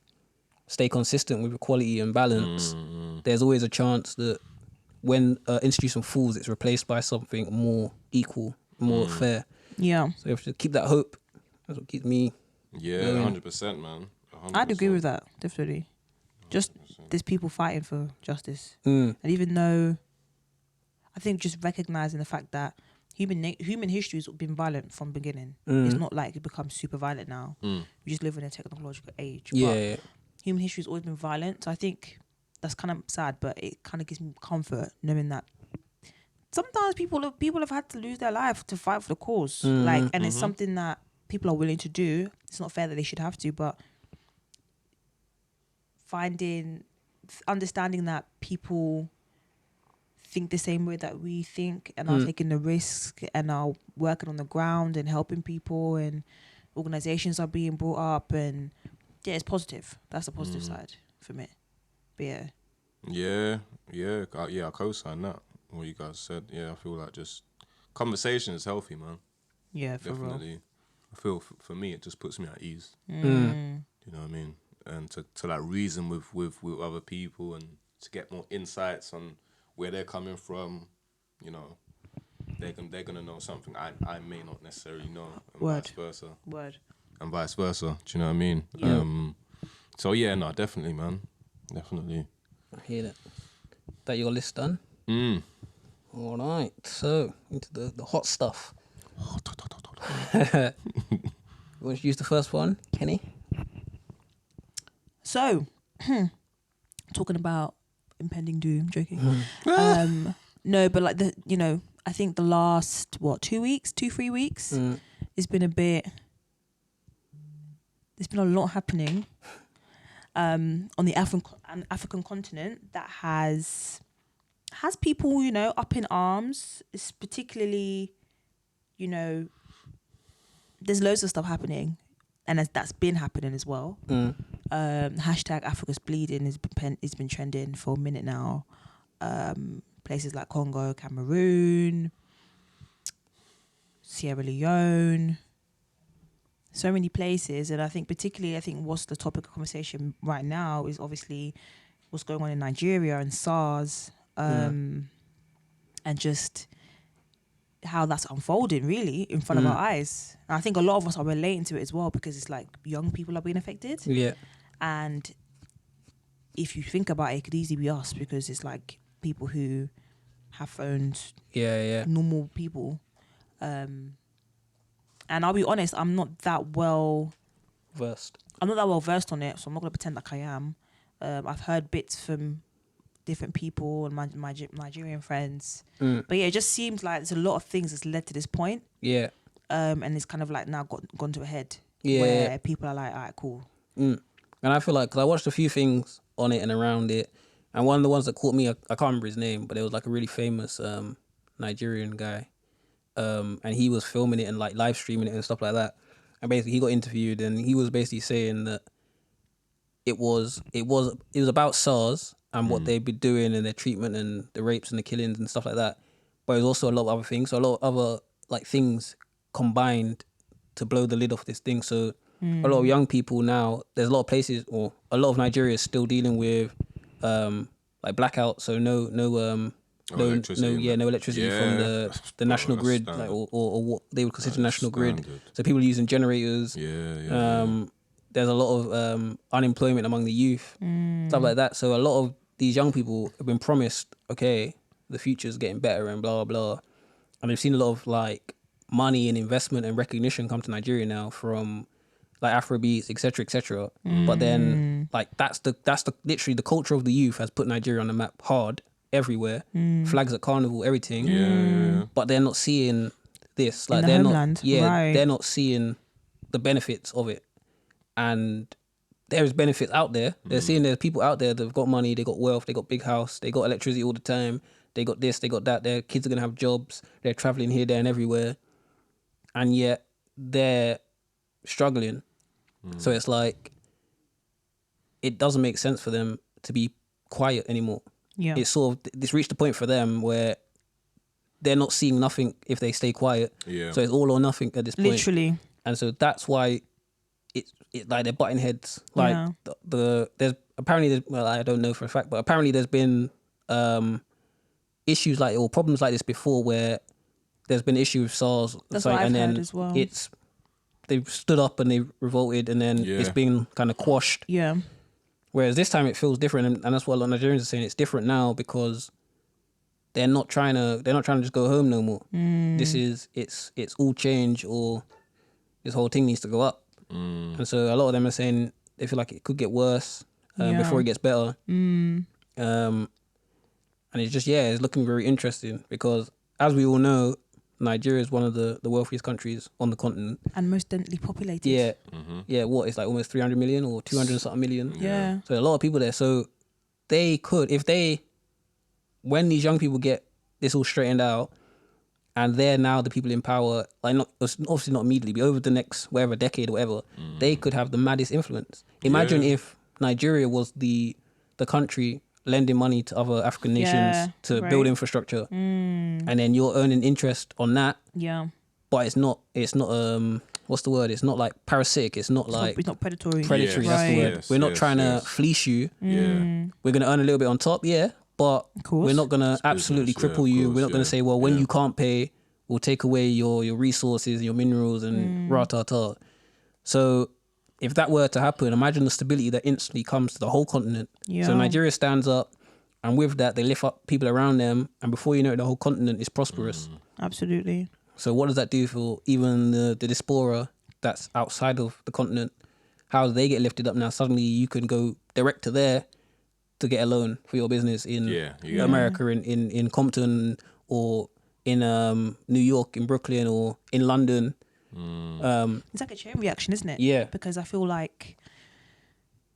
stay consistent with equality and balance, there's always a chance that when an institution falls, it's replaced by something more equal, more fair. Yeah. So you have to keep that hope. That's what keeps me. Yeah, going. 100%, man. 100%. I'd agree with that, definitely. Just there's people fighting for justice. Mm. And even though I think just recognizing the fact that human history has been violent from the beginning. It's not like it becomes super violent now. We just live in a technological age. Yeah. But human history has always been violent. So I think that's kind of sad, but it kind of gives me comfort knowing that sometimes people have had to lose their life to fight for the cause. And it's something that people are willing to do. It's not fair that they should have to, but understanding that people think the same way that we think and are taking the risk and are working on the ground and helping people and organizations are being brought up, and yeah, it's positive. That's the positive side for me. But Yeah, I co-sign that. What you guys said. Yeah, I feel like just conversation is healthy, man. yeah, for Definitely. real. I feel for me it just puts me at ease. You know what I mean? And to like reason with other people and to get more insights on where they're coming from, you know, they're gonna know something I may not necessarily know, and Word. vice versa. Word. And vice versa. Do you know what I mean? Yeah. So yeah, no, definitely, man. Definitely. I hear that. That your list done? All right. So into the hot stuff. You want to use the first one, Kenny? So, talking about impending doom, joking. No, but like I think the last 3 weeks, it's been a bit. There's been a lot happening on the African continent that has people, up in arms. It's particularly, there's loads of stuff happening, and that's been happening as well. Hashtag Africa's bleeding has been trending for a minute now. Places like Congo, Cameroon, Sierra Leone, so many places. And I think what's the topic of conversation right now is obviously what's going on in Nigeria and SARS, and just how that's unfolding really in front of our eyes. And I think a lot of us are relating to it as well because it's like young people are being affected. Yeah. And if you think about it, it could easily be us because it's like people who have phones, normal people. And I'll be honest, I'm not that well versed on it, so I'm not going to pretend like I am. I've heard bits from different people and my Nigerian friends. But yeah, it just seems like there's a lot of things that's led to this point. Yeah. And it's kind of like now gone to a head. Yeah. Where people are like, all right, cool. And I feel like, because I watched a few things on it and around it, and one of the ones that caught me, I can't remember his name, but it was like a really famous Nigerian guy. And he was filming it and like live streaming it and stuff like that. And basically he got interviewed and he was basically saying that it was about SARS and what they'd been doing and their treatment and the rapes and the killings and stuff like that. But there's also a lot of other things. So a lot of other like things combined to blow the lid off this thing. So a lot of young people now, there's a lot of places, or a lot of Nigeria is still dealing with like blackout. So no electricity from the national grid, like, or what they would consider national grid. So people are using generators. There's a lot of unemployment among the youth, stuff like that. So a lot of these young people have been promised, okay, the future's getting better and blah, blah. And they've seen a lot of like money and investment and recognition come to Nigeria now from like Afrobeats, etc., etc. But then like that's the literally the culture of the youth has put Nigeria on the map hard everywhere. Flags at carnival, everything. Yeah. But they're not seeing this. Like the they're homeland, not right. they're not seeing the benefits of it. And there's benefits out there. They're seeing there's people out there that've got money, they got wealth, they got big house, they got electricity all the time, they got this, they got that. Their kids are gonna have jobs, they're traveling here, there and everywhere. And yet they're struggling. So it's like it doesn't make sense for them to be quiet anymore. Yeah. It's it's reached a point for them where they're not seeing nothing if they stay quiet. Yeah. So it's all or nothing at this point. Literally. And so that's why it like they're butting heads. Like Yeah. there's apparently well, I don't know for a fact, but apparently there's been issues like or problems like this before where there's been issues with SARS. That's something, what I've and then heard as well. they've stood up and they revolted, and then it's been kind of quashed. Yeah. Whereas this time it feels different, and that's what a lot of Nigerians are saying. It's different now because they're not trying to just go home no more. This is it's all change, or this whole thing needs to go up. And so a lot of them are saying they feel like it could get worse before it gets better. And it's just it's looking very interesting because as we all know, Nigeria is one of the wealthiest countries on the continent. And most densely populated. Yeah. Yeah, what? It's like almost 300 million or 200 something million. Yeah. So a lot of people there. So they could, when these young people get this all straightened out and they're now the people in power, like not obviously not immediately, but over the next whatever decade or whatever, they could have the maddest influence. Imagine if Nigeria was the country lending money to other African nations to build infrastructure, and then you're earning interest on that. Yeah. But it's not what's the word? It's not like parasitic. It's not like It's not predatory. predatory. Yes, That's the word. yes, We're not yes, trying yes. to fleece you. Yeah. We're gonna earn a little bit on top, but course. we're not gonna absolutely business, cripple of you. course, We're not gonna say, well, when yeah. you can't pay, we'll take away your resources, your minerals, and rah-ta-ta. So if that were to happen, imagine the stability that instantly comes to the whole continent. Yeah. So Nigeria stands up, and with that, they lift up people around them, and before you know it, the whole continent is prosperous. Absolutely. So what does that do for even the diaspora that's outside of the continent? How do they get lifted up now? Suddenly you can go direct to there to get a loan for your business in America, in Compton, or in New York, in Brooklyn, or in London. It's like a chain reaction, isn't it? Yeah. Because I feel like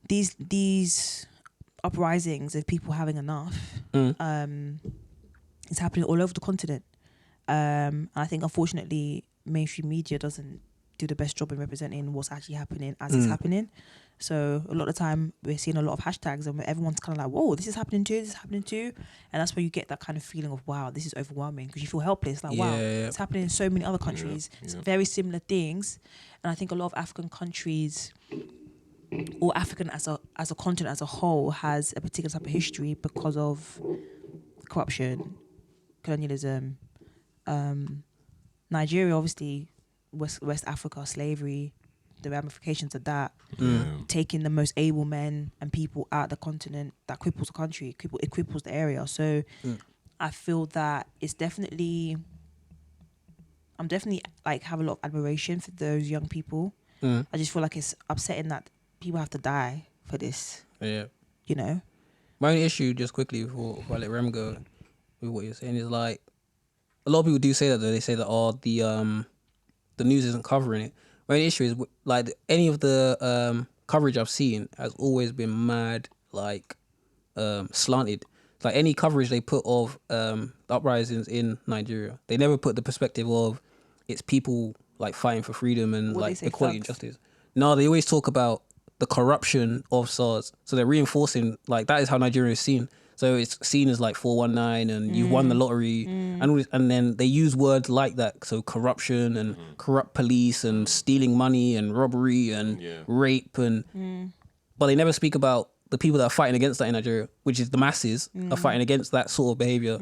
these uprisings of people having enough is happening all over the continent. I think unfortunately mainstream media doesn't do the best job in representing what's actually happening as it's happening. So a lot of the time we're seeing a lot of hashtags and everyone's kind of like, whoa, this is happening too, this is happening too. And that's where you get that kind of feeling of, wow, this is overwhelming, because you feel helpless. Like, wow, it's happening in so many other countries. It's very similar things. And I think a lot of African countries, or African as a continent as a whole, has a particular type of history because of corruption, colonialism. Nigeria, obviously, West Africa, slavery, the ramifications of that, taking the most able men and people out the continent, that cripples the country, it cripples the area. So I feel that I'm definitely like have a lot of admiration for those young people. I just feel like it's upsetting that people have to die for this. Yeah. You know? My only issue, just quickly before I let Rem go, with what you're saying, is like a lot of people do say that though. They say that the news isn't covering it. My only issue is like any of the coverage I've seen has always been mad like slanted. Like any coverage they put of the uprisings in Nigeria, they never put the perspective of it's people like fighting for freedom and What, like they say equality and thugs? justice. No, they always talk about the corruption of SARS. So they're reinforcing like that is how Nigeria is seen. So it's seen as like 419 and you won the lottery and all this, and then they use words like that. So corruption and corrupt police and stealing money and robbery and rape and but they never speak about the people that are fighting against that in Nigeria, which is the masses are fighting against that sort of behavior.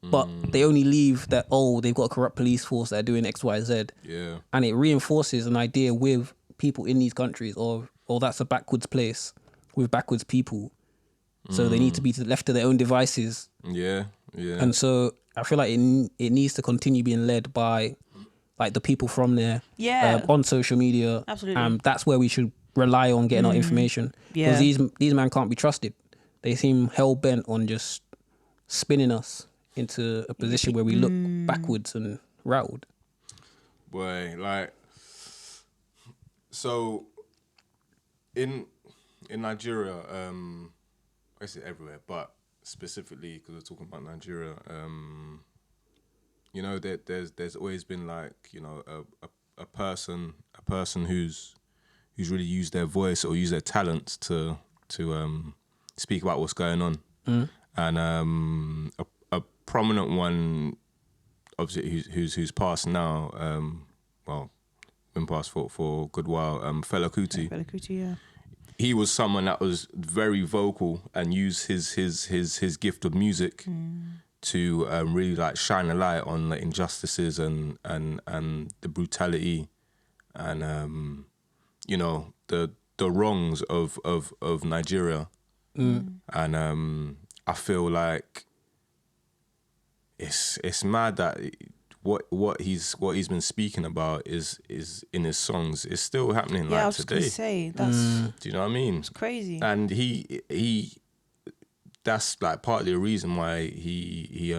But they only leave that, they've got a corrupt police force that are doing X, Y, Z. Yeah. And it reinforces an idea with people in these countries of, that's a backwards place with backwards people. So they need to be left to their own devices. Yeah. And so I feel like it needs to continue being led by like the people from there on social media. Absolutely. That's where we should rely on getting our information. Because these men can't be trusted. They seem hell bent on just spinning us into a position where we look backwards and rattled. Boy, like, so in Nigeria, I say everywhere, but specifically because we're talking about Nigeria, you know, there's always been like, you know, a person who's really used their voice or used their talents to speak about what's going on, and a prominent one, obviously who's passed now, well, been passed for a good while, Fela Kuti. Fela Kuti, yeah. He was someone that was very vocal and used his gift of music to really like shine a light on the injustices and the brutality and you know, the wrongs of Nigeria. And I feel like it's mad that what he's been speaking about is in his songs is still happening I like was today. gonna say that's Do you know what I mean? it's crazy. And he that's like partly a reason why he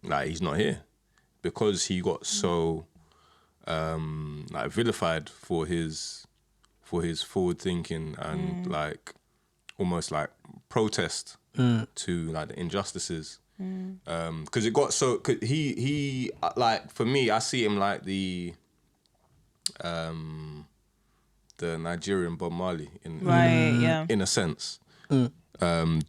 like he's not here, because he got so like vilified for his forward thinking and like almost like protest to like the injustices. Because it got so, cause he like, for me, I see him like the Nigerian Bob Marley in a sense.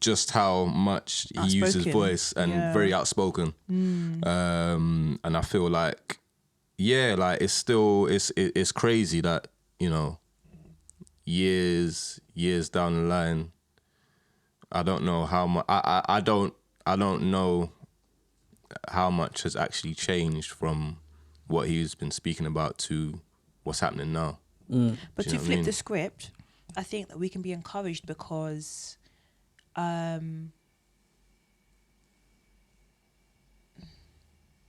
Just how much he used his voice and very outspoken. And I feel like, like it's still it's crazy that, you know, years down the line, I don't know how much I don't know how much has actually changed from what he's been speaking about to what's happening now. But to flip the script, I think that we can be encouraged because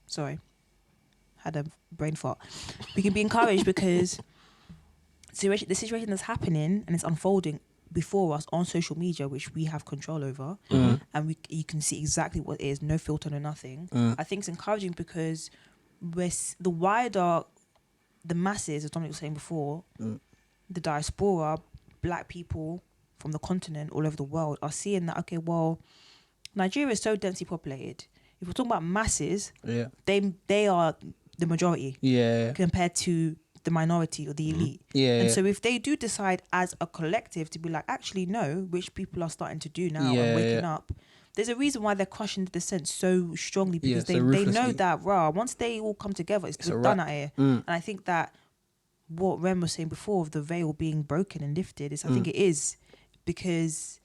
sorry, had a brain fart. We can be encouraged because the situation that's happening and it's unfolding before us on social media, which we have control over, and you can see exactly what it is, no filter, no nothing. I think it's encouraging because the masses, as Dominic was saying before, the diaspora, black people from the continent all over the world are seeing that, okay, well, Nigeria is so densely populated. If we're talking about masses, they are the majority compared to the minority or the elite. And so if they do decide as a collective to be like, actually, no, which people are starting to do now and waking up, there's a reason why they're crushing the dissent so strongly, because they know that, once they all come together, it's done out here. And I think that what Rem was saying before of the veil being broken and lifted is, I think it is, because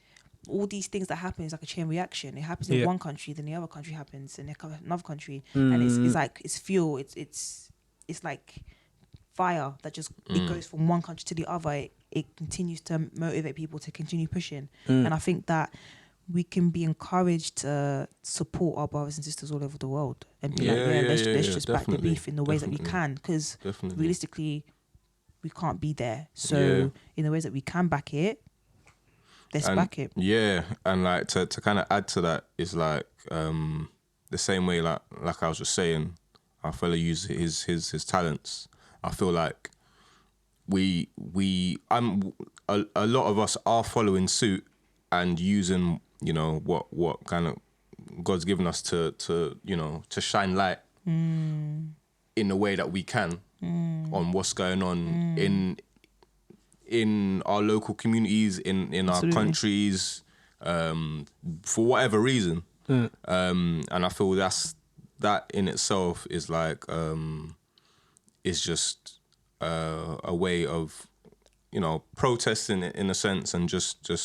all these things that happen is like a chain reaction. It happens in one country, then the other country happens, and another country, and it's like it's fuel. It's like fire that just it goes from one country to the other. It continues to motivate people to continue pushing, and I think that we can be encouraged to support our brothers and sisters all over the world and be let's just back the beef in the ways that we can, because realistically we can't be there. So in the ways that we can back it, let's back it. Yeah, and like to kind of add to that is like the same way like I was just saying, our fella used his talents. I feel like a lot of us are following suit and using, you know, what kind of God's given us to you know, to shine light in the way that we can on what's going on in our local communities, in our countries, for whatever reason. And I feel that in itself is like is just a way of, you know, protesting it in a sense, and just do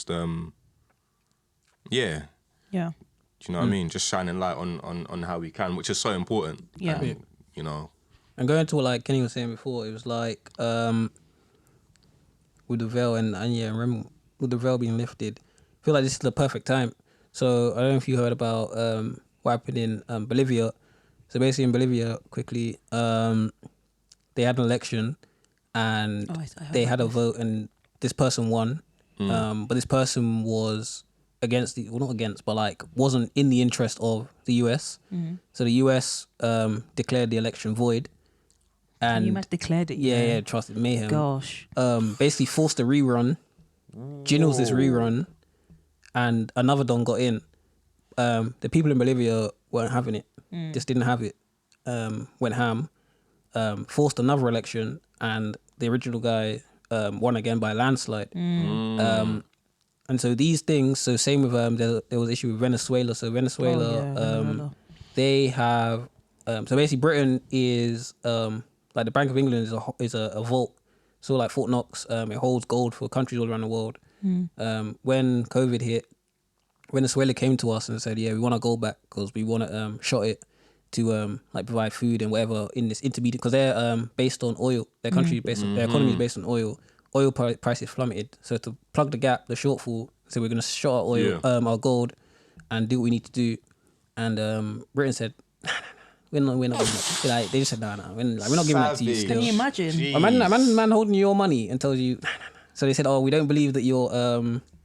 you know what I mean? Just shining light on how we can, which is so important. You know. And going to what like Kenny was saying before, it was like with the veil and remember with the veil being lifted, feel like this is the perfect time. So I don't know if you heard about what happened in Bolivia. So basically in Bolivia, quickly, they had an election and I heard they about had a this. vote and this person won. But this person was against not against, but like wasn't in the interest of the US. So the US declared the election void. And You must declared it. yeah, trust it, mayhem. Gosh. Basically forced a rerun. Ginnels this rerun, and another don got in. The people in Bolivia weren't having it. Just didn't have it. Went ham. Forced another election, and the original guy won again by a landslide. And so these things. So same with there was issue with Venezuela. So Venezuela, Venezuela. they have. So basically, Britain is like the Bank of England is a vault. So like Fort Knox, it holds gold for countries all around the world. When COVID hit, Venezuela came to us and said, "Yeah, we want our gold back because we want to shot it to like provide food and whatever in this intermediate because they're based on oil. Their country based on, their economy is based on oil. Oil prices plummeted. So to plug the gap, the shortfall, so we're gonna shot our oil, our gold, and do what we need to do. And Britain said, we're not giving it. Like they just said, no, we're not giving that to you. Still. Can you imagine? A man holding your money and tells you. So they said, we don't believe that your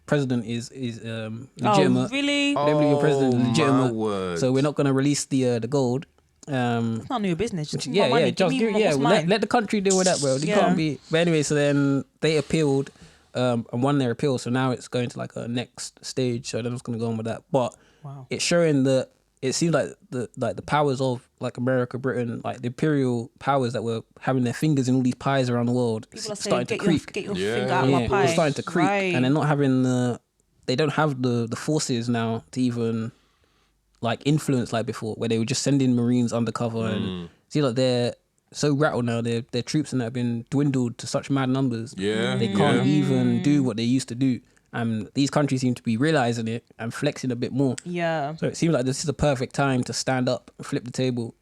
president is legitimate. Oh, really? We don't believe your president is my legitimate. word. So we're not going to release the gold. It's not none of your business. Just give me my money. Just let the country deal with that, bro. You can't be. But anyway, so then they appealed and won their appeal. So now it's going to like a next stage. So then it's going to go on with that. But it's showing that it seems like the powers of like America, Britain, like the imperial powers that were having their fingers in all these pies around the world, People are starting saying, to creak. get your finger out of my pie. It's starting to creak, Right. and they're not having they don't have the forces now to even like influence like before, where they were just sending Marines undercover and see like they're so rattled now. Their troops and that have been dwindled to such mad numbers. Yeah, they can't even do what they used to do. And these countries seem to be realizing it and flexing a bit more. Yeah. So it seems like this is a perfect time to stand up, flip the table,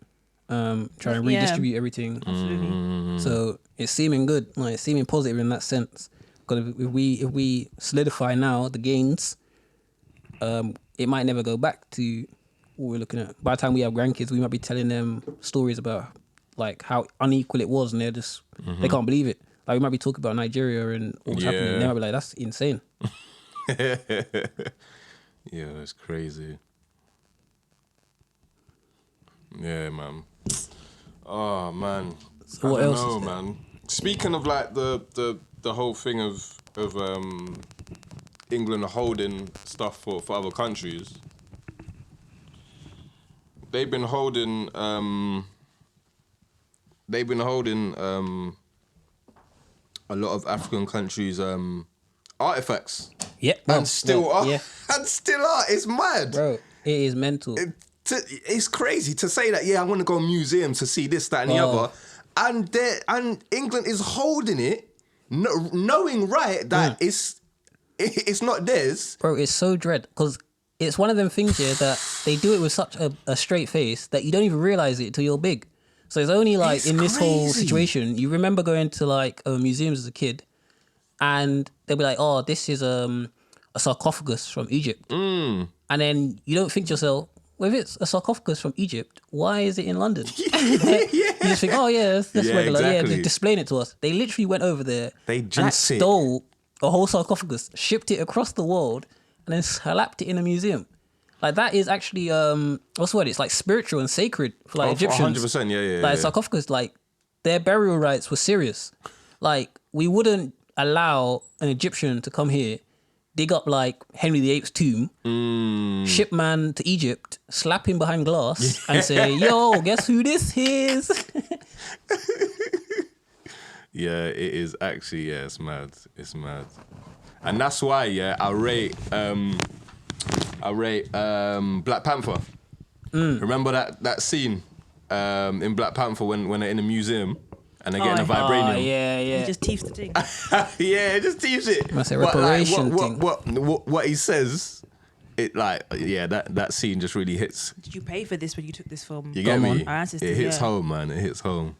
try and redistribute everything. Absolutely. So it's seeming good, like it's seeming positive in that sense. Because if we solidify now the gains, it might never go back to what we're looking at. By the time we have grandkids, we might be telling them stories about like how unequal it was, and they're just they can't believe it. Like we might be talking about Nigeria and what's happening. They might be like, "That's insane." Yeah, that's crazy. Yeah, man. Oh man. So what I don't else know, is there? man. Speaking of like the whole thing of England holding stuff for other countries, they've been holding a lot of African countries artifacts. Yeah, And still are. yeah, And still are. It's mad. bro, it is mental. It's crazy to say that, I want to go to museums to see this, that, and the other. And England is holding it, knowing that it's not theirs. Bro, it's so dread because it's one of them things here that they do it with such a straight face that you don't even realize it till you're big. So it's only like It's in this whole crazy. situation, you remember going to like museums as a kid, and they'll be like, "Oh, this is a sarcophagus from Egypt," and then you don't think to yourself, "Well, if it's a sarcophagus from Egypt, why is it in London?" You just think, "Oh yeah, that's regular." Yeah, exactly. they're displaying it to us. They literally went over there They and jacked it. stole a whole sarcophagus, shipped it across the world, and then slapped it in a museum. Like that is actually what's the word? It's like spiritual and sacred for like Egyptians. 100%, yeah. Like sarcophagus, like their burial rites were serious. Like we wouldn't allow an Egyptian to come here, dig up like Henry VIII's tomb, ship man to Egypt, slap him behind glass, and say, "Yo, guess who this is?" Yeah, it is actually, it's mad. It's mad. And that's why, I rate Black Panther. Remember that scene in Black Panther when they're in a museum and they're getting a vibranium? He just teased the thing. Yeah, it just teases it. Must say But, reparation thing. What he says, it like, that scene just really hits. Did you pay for this when you took this film? You get me? Our ancestors, It hits home, man. It hits home.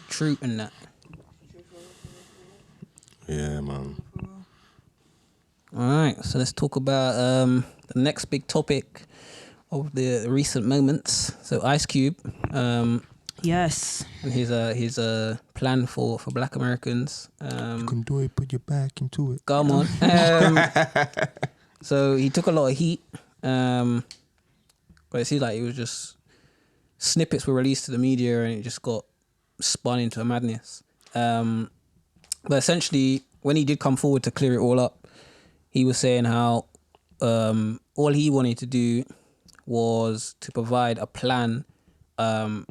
True and that. Yeah, man. All right, so let's talk about the next big topic of the recent moments. So Ice Cube, Yes. and his plan for Black Americans. You can do it. Put your back into it. Come on. So he took a lot of heat, but it seems like it was just snippets were released to the media and it just got spun into a madness. But essentially, when he did come forward to clear it all up, he was saying how all he wanted to do was to provide a plan to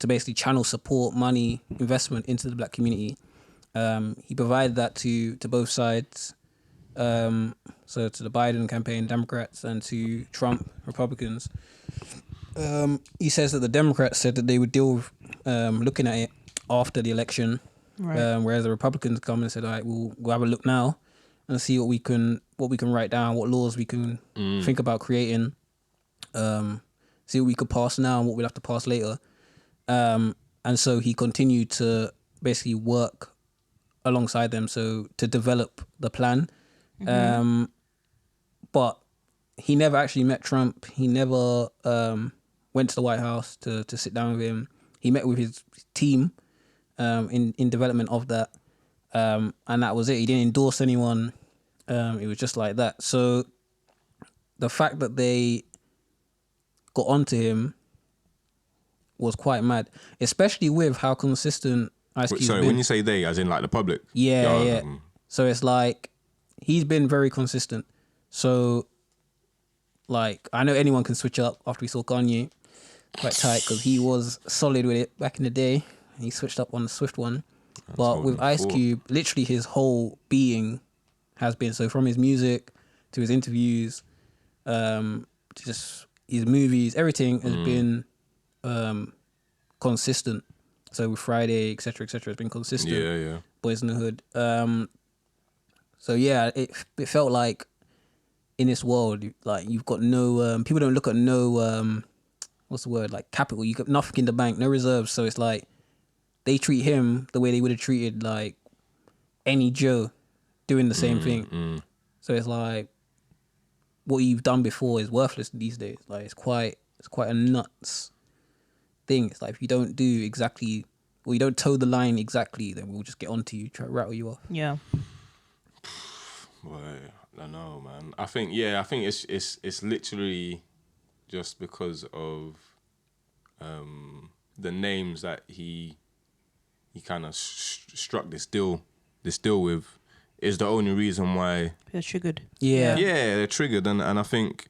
basically channel support, money, investment into the Black community. He provided that to both sides, so to the Biden campaign, Democrats, and to Trump, Republicans. He says that the Democrats said that they would deal with looking at it after the election, Right. whereas the Republicans come and said, all right, we'll have a look now and see what we can write down, what laws we can think about creating, see what we could pass now and what we'll have to pass later. And so he continued to basically work alongside them, so to develop the plan. But he never actually met Trump. He never went to the White House to sit down with him. He met with his team in development of that. And that was it. He didn't endorse anyone. It was just like that. So the fact that they got onto him was quite mad, especially with how consistent Ice Cube's Sorry, been. when you say they, as in like the public? Yeah. So it's like he's been very consistent. So like I know anyone can switch up after we saw Kanye quite tight because he was solid with it back in the day. He switched up on the Swift one. But with Ice Cube, literally his whole being has been, so from his music to his interviews, to just his movies, everything has been consistent. So with Friday, etc., it's been consistent. Yeah. Boys in the Hood. So yeah, it felt like in this world, like you've got no people don't look at no what's the word, like capital. You got nothing in the bank, no reserves. So it's like they treat him the way they would have treated like any Joe doing the same thing. So it's like what you've done before is worthless these days. Like it's quite a nuts thing. It's like if you don't do exactly, or you don't toe the line exactly, then we'll just get onto you, try to rattle you off. Yeah. Boy, I don't know, man. I think it's literally just because of the names that he kind of struck this deal with is the only reason why They're triggered. Yeah. they're triggered, and I think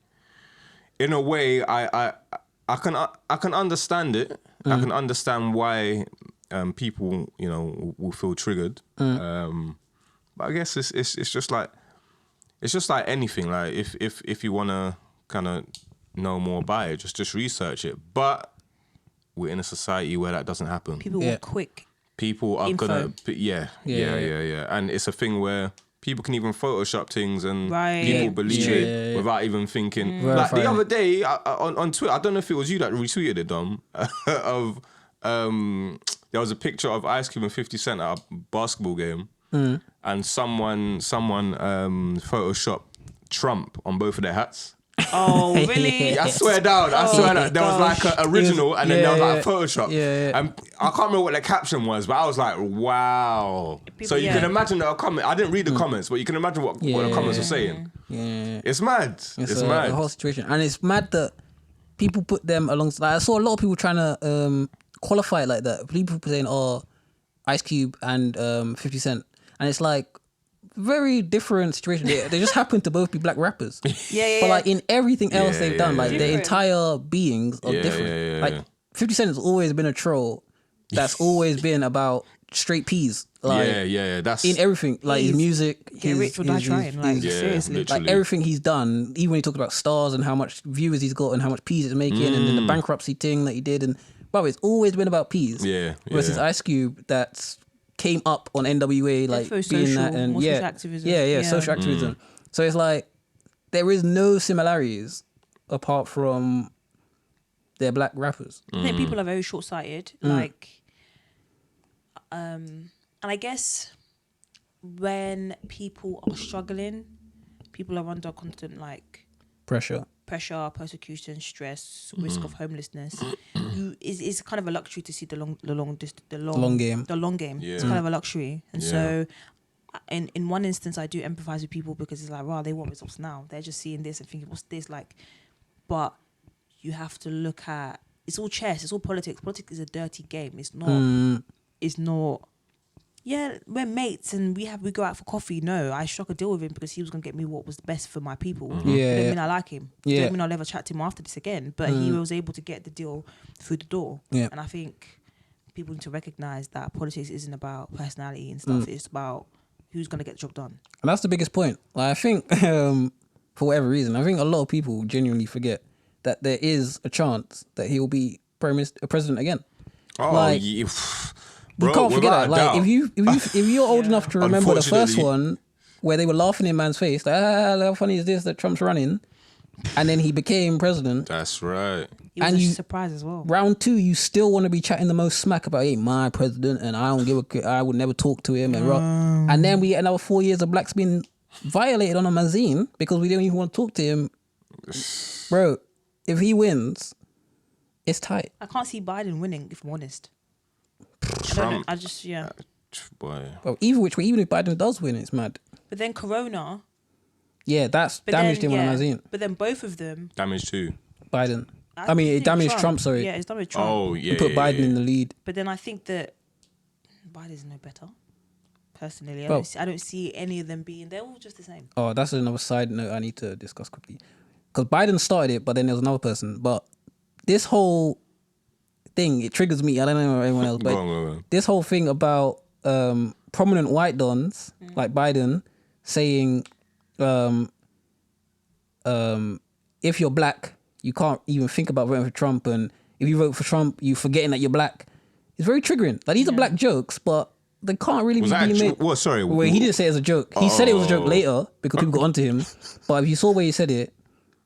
in a way I can understand it. I can understand why people will feel triggered. But I guess it's just like anything. Like if you want to kind of know more about it, just research it. But we're in a society where that doesn't happen. People want quick. People are info. gonna, yeah, and it's a thing where people can even Photoshop things and Right. people Yeah. believe it without even thinking. Like the other day on Twitter, I don't know if it was you that retweeted it, Dom, of there was a picture of Ice Cube and 50 Cent at a basketball game, and someone photoshopped Trump on both of their hats. Oh, really? I swear down. There was like an original and then there was like a Photoshop. Yeah. And I can't remember what the caption was, but I was like, wow. So you can imagine the comment. I didn't read the comments, but you can imagine what the comments were saying. Yeah. It's mad. It's mad. The whole situation. And it's mad that people put them alongside. Like, I saw a lot of people trying to qualify it like that. People saying, oh, Ice Cube and 50 Cent. And it's like, very different situation. They just happen to both be black rappers. Yeah. But like in everything else they've done, like their Different. entire beings are different. Like 50 Cent has always been a troll that's always been about straight peas. Like That's in everything. Like his music, Get rich or die trying. Like, seriously. literally. like everything he's done, even when he talks about stars and how much viewers he's got and how much peas it's making and then the bankruptcy thing that he did, and it's always been about peas. Versus Ice Cube that's came up on NWA, like being social, that, and more social activism. social activism. So it's like there is no similarities apart from they're black rappers. I think people are very short-sighted. Like, and I guess when people are struggling, people are under constant like Pressure. persecution, stress, risk of homelessness. It's kind of a luxury to see the long game. The long game. Yeah. It's kind of a luxury, and Yeah. so. In one instance, I do empathize with people because it's like, wow, they want results now. They're just seeing this and thinking, what's this like? But you have to look at, it's all chess, it's all politics. Politics is a dirty game. It's not. It's not. Yeah, we're mates and we go out for coffee. No, I struck a deal with him because he was gonna get me what was best for my people. Yeah. It don't mean I like him. Yeah. It don't mean I'll ever chat to him after this again. But he was able to get the deal through the door. Yeah. And I think people need to recognize that politics isn't about personality and stuff. It's about who's going to get the job done. And that's the biggest point. Like, I think, for whatever reason, I think a lot of people genuinely forget that there is a chance that he will be president again. Oh, like, yeah. You Bro, can't forget without that. a Like, doubt. if you're old enough to remember the first Unfortunately. one, where they were laughing in man's face, like, how funny is this that Trump's running, and then he became president. That's right. It was And a you- surprise as well. Round 2, you still want to be chatting the most smack about, hey, my president, and I don't give a, I would never talk to him, and then we get another 4 years of blacks being violated on a magazine because we don't even want to talk to him. Bro, if he wins, it's tight. I can't see Biden winning, if I'm honest. Trump. I just, yeah. Boy. But either which way, even if Biden does win, it's mad. But then Corona. Yeah, that's But damaged then, him on a yeah, magazine. But then both of them. Damage too. Biden. I mean, it think damaged Trump, sorry. Yeah, it's damaged Trump. Oh, yeah. He put yeah, Biden yeah. in the lead. But then I think that Biden's no better. Personally, Well- I don't see any of them being. They're all just the same. Oh, that's another side note I need to discuss quickly. Because Biden started it, but then there was another person. But this whole thing, it triggers me. I don't know about anyone else, but Go on. this whole thing about prominent white dons like Biden saying, if you're black, you can't even think about voting for Trump, and if you vote for Trump, you're forgetting that you're black. It's very triggering. Like, these are black jokes, but they can't really Was be that being actually, made. what? Sorry. Well, he didn't say it as a joke. He said it was a joke Oh. later because people got onto him. But if you saw where he said it,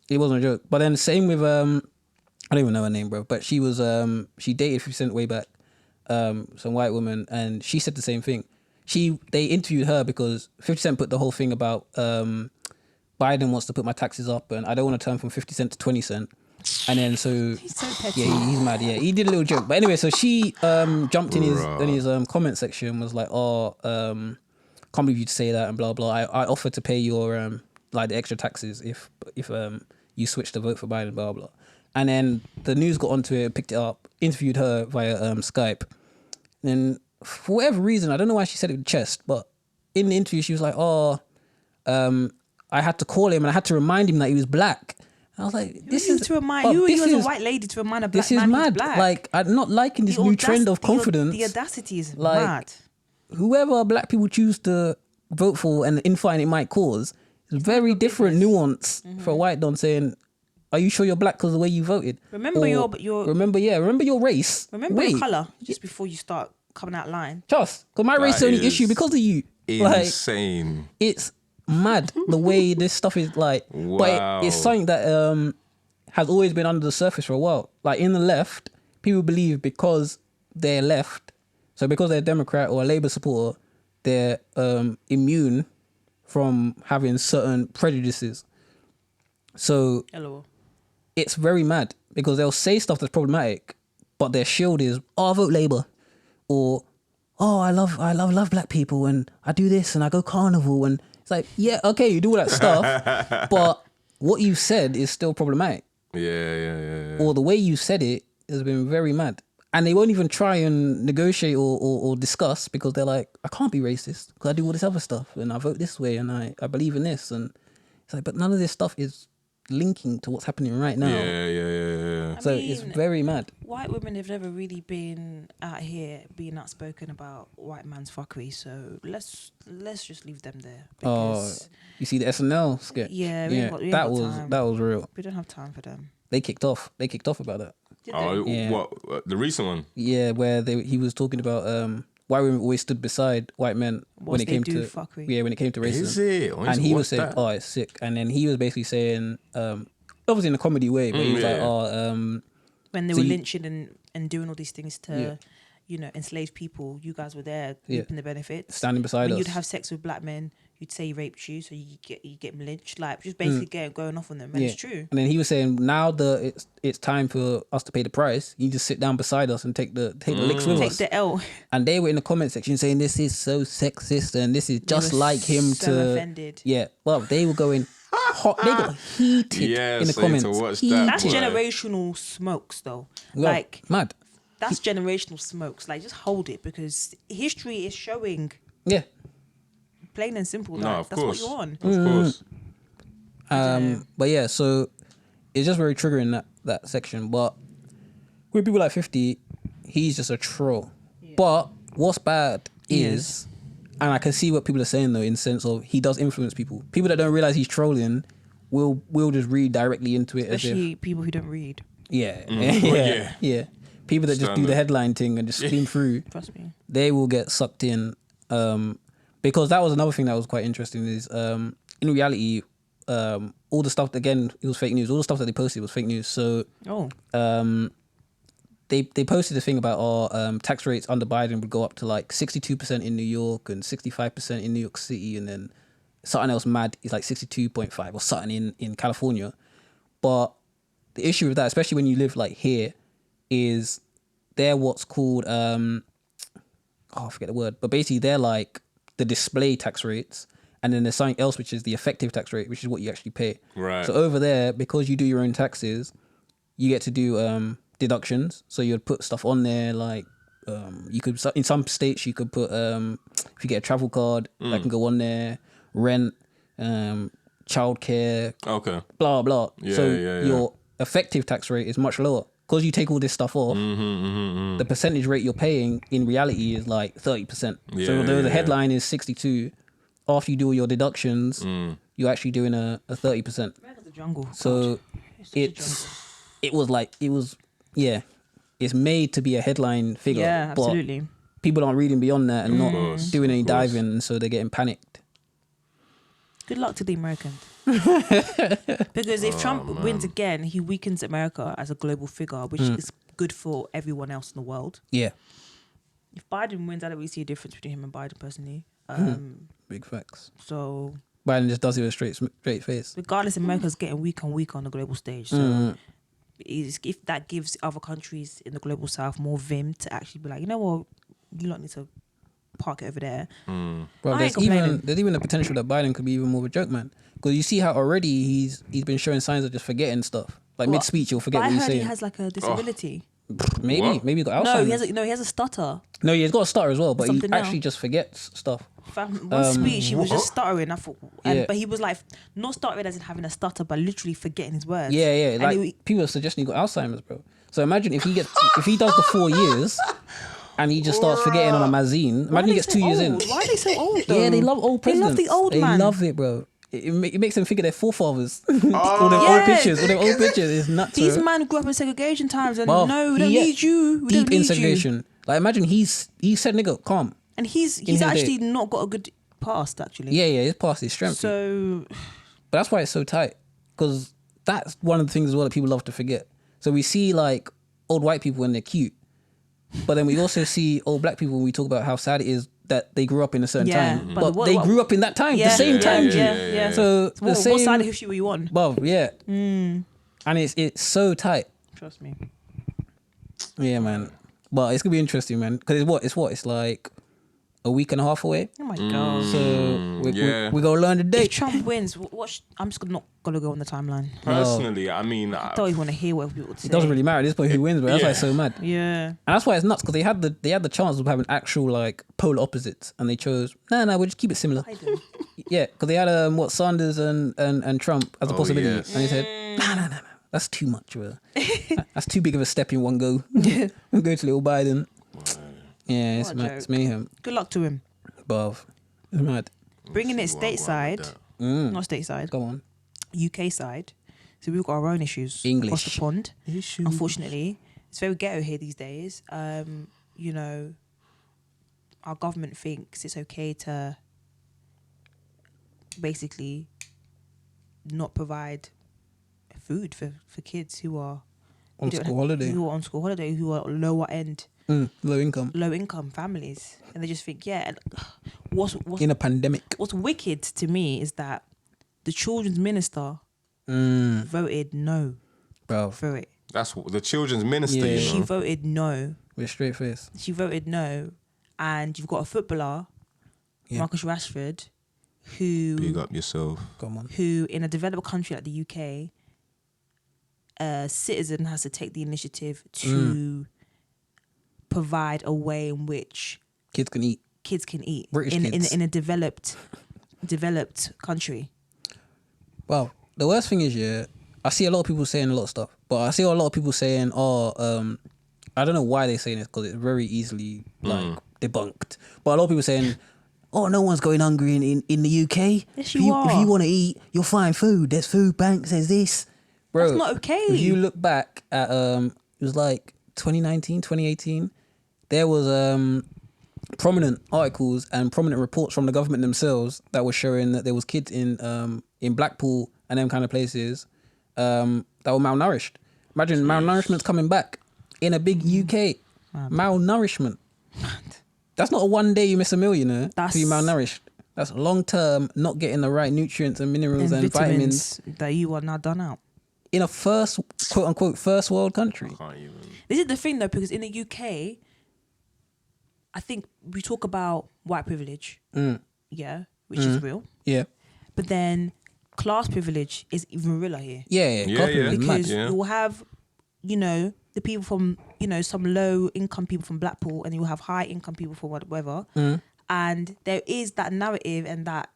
it wasn't a joke. But then same with I don't even know her name, bro. But she was she dated 50 Cent way back, some white woman, and she said the same thing. They interviewed her because 50 Cent put the whole thing about Biden wants to put my taxes up, and I don't want to turn from 50 cent to 20 cent. And then He's so petty. yeah, he's mad. Yeah, he did a little joke. But anyway, so she jumped in his comment section, was like, can't believe you'd say that and blah blah. I offered to pay your like the extra taxes if you switch to vote for Biden, blah blah. And then the news got onto it, picked it up, interviewed her via Skype. And for whatever reason, I don't know why she said it with chest, but in the interview she was like, I had to call him and I had to remind him that he was black. And I was like, this is to remind but you. this He was a is- white lady to remind a black This is man he's mad. black. Like, I'm not liking this new trend of confidence. The audacity is Like, mad. Whoever black people choose to vote for and the infighting it might cause is very different nuance for a white don saying, are you sure you're black because of the way you voted? Remember Or, your remember your race. remember Wait, your colour just before you start coming out line. Just because my race is the only is issue because of you. Like, Insane. it's mad the way this stuff is like. Wow. But it's something that has always been under the surface for a while. Like in the left, people believe because they're left, so because they're a Democrat or a Labour supporter, they're immune from having certain prejudices. So LOL. it's very mad because they'll say stuff that's problematic, but their shield is, I vote Labour, or I love black people and I do this and I go carnival, and it's like, yeah, okay, you do all that stuff, but what you said is still problematic, Yeah. or the way you said it has been very mad, and they won't even try and negotiate or discuss because they're like, I can't be racist because I do all this other stuff and I vote this way and I believe in this, and it's like, but none of this stuff is linking to what's happening right now. Yeah. So I it's mean, very mad. white women have never really been out here being outspoken about white man's fuckery. So let's just leave them there. Because You see the SNL sketch? Yeah, we ain't got time. that was real. We don't have time for them. They kicked off about that. Did Oh, they? Yeah. what? The recent one? Yeah, where he was talking about why women always stood beside white men when Whilst it they came do to fuckery. when it came to racism. Is it? I need And to he watch was saying, that. "Oh, it's sick." And then he was basically saying, obviously in a comedy way, but he was like, yeah. "Oh, When they So were you- lynching and doing all these things to, Yeah. enslave people, you guys were there Yeah. reaping the benefits. standing beside When us." you'd have sex with black men, you'd say he raped you, so you get him lynched. Like just basically going off on them, and it's true. And then he was saying, now it's time for us to pay the price. You just sit down beside us and take the licks with us. Take the L. And they were in the comment section saying this is so sexist and this is just like him so offended. Yeah, well, they were going hot. They got heated in the comments. That's generational smokes, though. Well, like mad. That's generational smokes. Like just hold it because history is showing. Yeah. Plain and simple. No, of that's course. what you want. Of course. But yeah, so it's just very triggering that section. But with people like 50, he's just a troll. Yeah. But what's bad is, and I can see what people are saying though, in the sense of he does influence people. People that don't realize he's trolling will just read directly into it. Especially people who don't read. Yeah. Yeah. People that just do the headline thing and just skim through. Trust me. They will get sucked in. Because that was another thing that was quite interesting is in reality, all the stuff, again, it was fake news. All the stuff that they posted was fake news. So they posted a thing about tax rates under Biden would go up to like 62% in New York and 65% in New York City, and then something else mad is like 62.5 or something in California. But the issue with that, especially when you live like here, is they're what's called I forget the word, but basically they're like the display tax rates, and then there's something else which is the effective tax rate, which is what you actually pay. Right. So over there, because you do your own taxes, you get to do deductions. So you'd put stuff on there like you could, in some states you could put if you get a travel card that can go on there, rent, childcare, blah blah. Your effective tax rate is much lower. Because you take all this stuff off, the percentage rate you're paying in reality is like 30%. So although the headline is 62, after you do all your deductions, you're actually doing a 30%. The jungle. So it's made to be a headline figure. Yeah, absolutely. But people aren't reading beyond that and not doing any diving, and so they're getting panicked. Good luck to the Americans. Because if Trump wins again, he weakens America as a global figure, which is good for everyone else in the world. Yeah. If Biden wins, I don't really see a difference between him and Biden personally. Big facts. So Biden just does it with a straight face. Regardless, America's getting weaker and weaker on the global stage. So if that gives other countries in the global south more vim to actually be like, you know what, you lot need to park it over there. Bro, there's even the potential that Biden could be even more of a joke, man. Because you see how already he's been showing signs of just forgetting stuff. Like mid-speech, you'll forget what he's saying. He has like a disability. Maybe he got Alzheimer's. No, he has a stutter. No, he's got a stutter as well, but Something he actually just forgets stuff. One speech, he was just stuttering. I thought, but he was like not stuttering as in having a stutter, but literally forgetting his words. Yeah. Like people are suggesting he got Alzheimer's, bro. So imagine if he does the 4 years. And he just starts forgetting on a magazine. Imagine he gets 2 years in. Why are they so old, though? Yeah, they love old presidents. They love the old man. They love it, bro. It makes them think of their forefathers. All them old pictures. It's nuts. These men grew up in segregation times, and no, we don't need you. We deep don't need in segregation. You. Like imagine he said, "Nigga, calm." And he's actually not got a good past, actually. Yeah, his past is strength. So, but that's why it's so tight, because that's one of the things as well that people love to forget. So we see like old white people when they're cute. But then we also see old black people when we talk about how sad it is that they grew up in a certain time. But they grew up in that time, the same time. Yeah. So what side of history were you on? Well, yeah. And it's so tight. Trust me. Yeah, man. But it's going to be interesting, man. Because it's like a week and a half away. Oh my God. So we're going to learn today. If Trump wins, I'm just not going to go on the timeline. Personally, I mean, I don't even want to hear what people say. It doesn't really matter at this point who wins, but that's why it's so mad. Yeah. And that's why it's nuts, because they had the chance of having actual like polar opposites, and they chose we'll just keep it similar. Yeah, because they had Sanders and Trump as a possibility, and they said no, that's too much. That's too big of a step in one go. We'll go to little Biden. Yeah, it's mayhem. Good luck to him. It's mad. Bringing it stateside, not stateside. Go on. UK side. So we've got our own issues across the pond. Unfortunately, it's very ghetto here these days. You know, our government thinks it's okay to basically not provide food for kids who are on school holiday, who are lower end. Low income families, and they just think, what's in a pandemic. what's wicked to me is that the children's minister voted no Bro, for it. That's what the children's minister, Yeah. you She know. voted no. with a straight face. She voted no, and you've got a footballer, Yeah. Marcus Rashford, who Big up yourself. Come on. who in a developed country like the UK, a citizen has to take the initiative to provide a way in which Kids can eat. kids can eat British in kids. in a developed country. Well, the worst thing is, yeah, I see a lot of people saying a lot of stuff, but I see a lot of people saying, I don't know why they're saying this because it's very easily like debunked. But a lot of people saying, oh, no one's going hungry in the UK. Yes, If you are. If you want to eat, you'll find food. There's food banks. There's this. Bro, That's not okay. If you look back at it was like 2019, 2018, there was prominent articles and prominent reports from the government themselves that were showing that there was kids in Blackpool and them kind of places that were malnourished. Imagine malnourishment's coming back in a big UK. Malnourishment. That's not a one day you miss a meal, you know, to be malnourished. That's long term, not getting the right nutrients and minerals and vitamins that you are now done out. in a first, quote unquote, first world country. Can't even. This is the thing though, because in the UK, I think we talk about white privilege, yeah, which is real, Yeah. but then class privilege is even realer here. Yeah. Yeah, Coffee yeah. is mad. Because Yeah. you'll have, you know, the people from, you know, some low income people from Blackpool, and you'll have high income people from whatever. And there is that narrative and that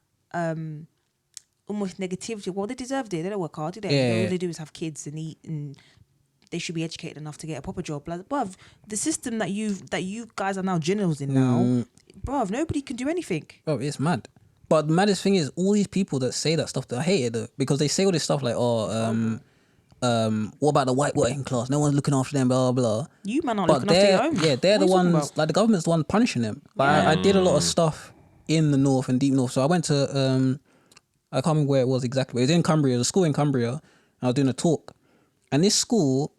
almost negativity. Well, they deserved it. They don't work hard, do they? Yeah. All they do is have kids and eat, and they should be educated enough to get a proper job. Like, bruv, the system that you guys are now generals in now, bruv, nobody can do anything. Oh, it's mad. But the maddest thing is all these people that say that stuff, I hate it though, because they say all this stuff like, what about the white working class? No one's looking after them, blah, blah, blah. You man aren't But looking after your own. yeah, they're What the are you talking ones, about? like the government's the one punishing them. Like I did a lot of stuff in the north and deep north. So I went to, I can't remember where it was exactly, but it was in Cumbria, the school in Cumbria, and I was doing a talk. And this school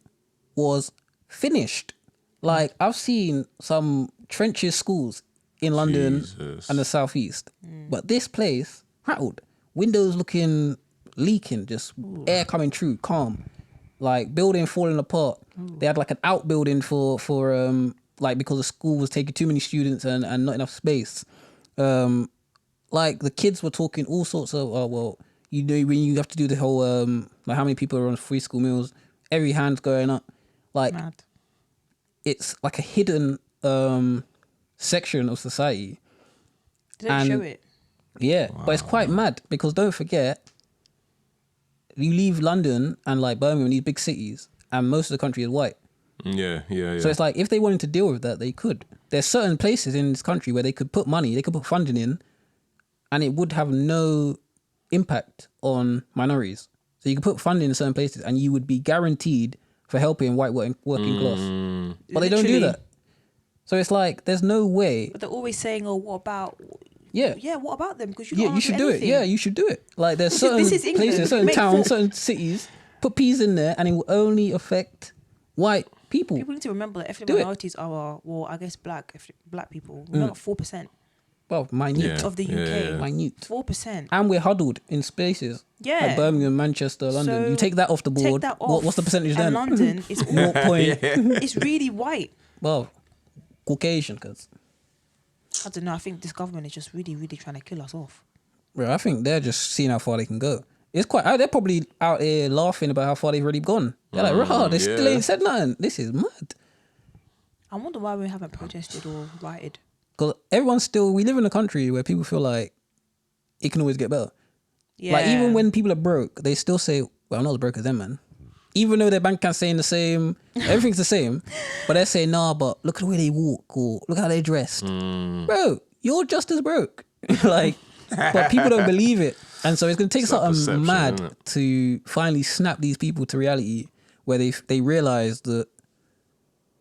was finished. Like I've seen some trenches schools in London Jesus. and the southeast, but this place rattled. Windows leaking, just air coming through, calm. Like building falling apart. They had like an outbuilding for like because the school was taking too many students and not enough space. Like the kids were talking all sorts of you know when you have to do the whole like how many people are on free school meals, every hand's going up. Like Mad. it's like a hidden section of society. They don't and- show it. Yeah, but it's quite mad because don't forget, you leave London and like Birmingham, these big cities, and most of the country is white. Yeah. So it's like if they wanted to deal with that, they could. There's certain places in this country where they could put money, they could put funding in, and it would have no impact on minorities. So you could put funding in certain places, and you would be guaranteed for helping white working class. But they don't do Literally. that. So it's like there's no way. But they're always saying, "Oh, what about?" Yeah. Yeah, what about them? Because Yeah, you should do it. Yeah, you should do it. Like there's certain This is England. places, certain Make towns, full- certain cities, put peas in there and it will only affect white people. People need to remember that ethnic Do it. minorities are, well, I guess black people. We're not 4% Well, minute. Yeah. of the UK. Minute. 4%. And we're huddled in spaces. Yeah. Like Birmingham, Manchester, London. So, you take that off the Take board. that off. What's the percentage then? And London is More point. it's really white. Well, Caucasian, because I don't know. I think this government is just really, really trying to kill us off. I think they're just seeing how far they can go. It's quite. They're probably out here laughing about how far they've already gone. They're like, "Rah, they still yeah. ain't said nothing. This is mad." I wonder why we haven't protested or rioted. Because everyone's still. We live in a country where people feel like it can always get better. Yeah. Like even when people are broke, they still say, "Well, I'm not as broke as them, man." Even though their bank account's saying the same, everything's the same, but they're saying, "Nah, but look at the way they walk or look how they're dressed." Bro, you're just as broke. Like, but people don't believe it, and so it's gonna take It's that something perception, mad innit? to finally snap these people to reality, where they realize that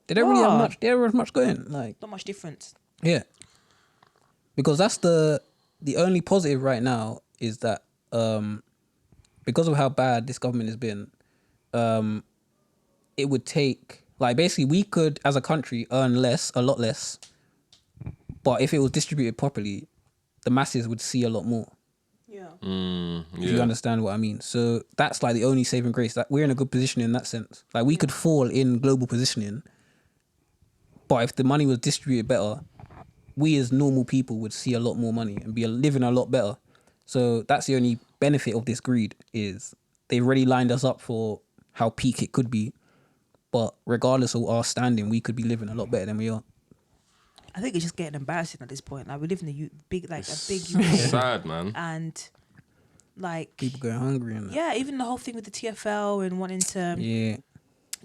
they don't really have much. They don't have much going. Like, Not much difference. yeah, because that's the only positive right now is that because of how bad this government has been, it would take like basically we could as a country earn less, a lot less, but if it was distributed properly, the masses would see a lot more. Yeah. If you understand what I mean. So that's like the only saving grace. That we're in a good position in that sense. Like we could fall in global positioning, but if the money was distributed better, we as normal people would see a lot more money and be living a lot better. So that's the only benefit of this greed, is they've already lined us up for how peak it could be. But regardless of our standing, we could be living a lot better than we are. I think it's just getting embarrassing at this point. Like we live in a big UK, sad, man. and like People going hungry and that. yeah, even the whole thing with the TFL and wanting to,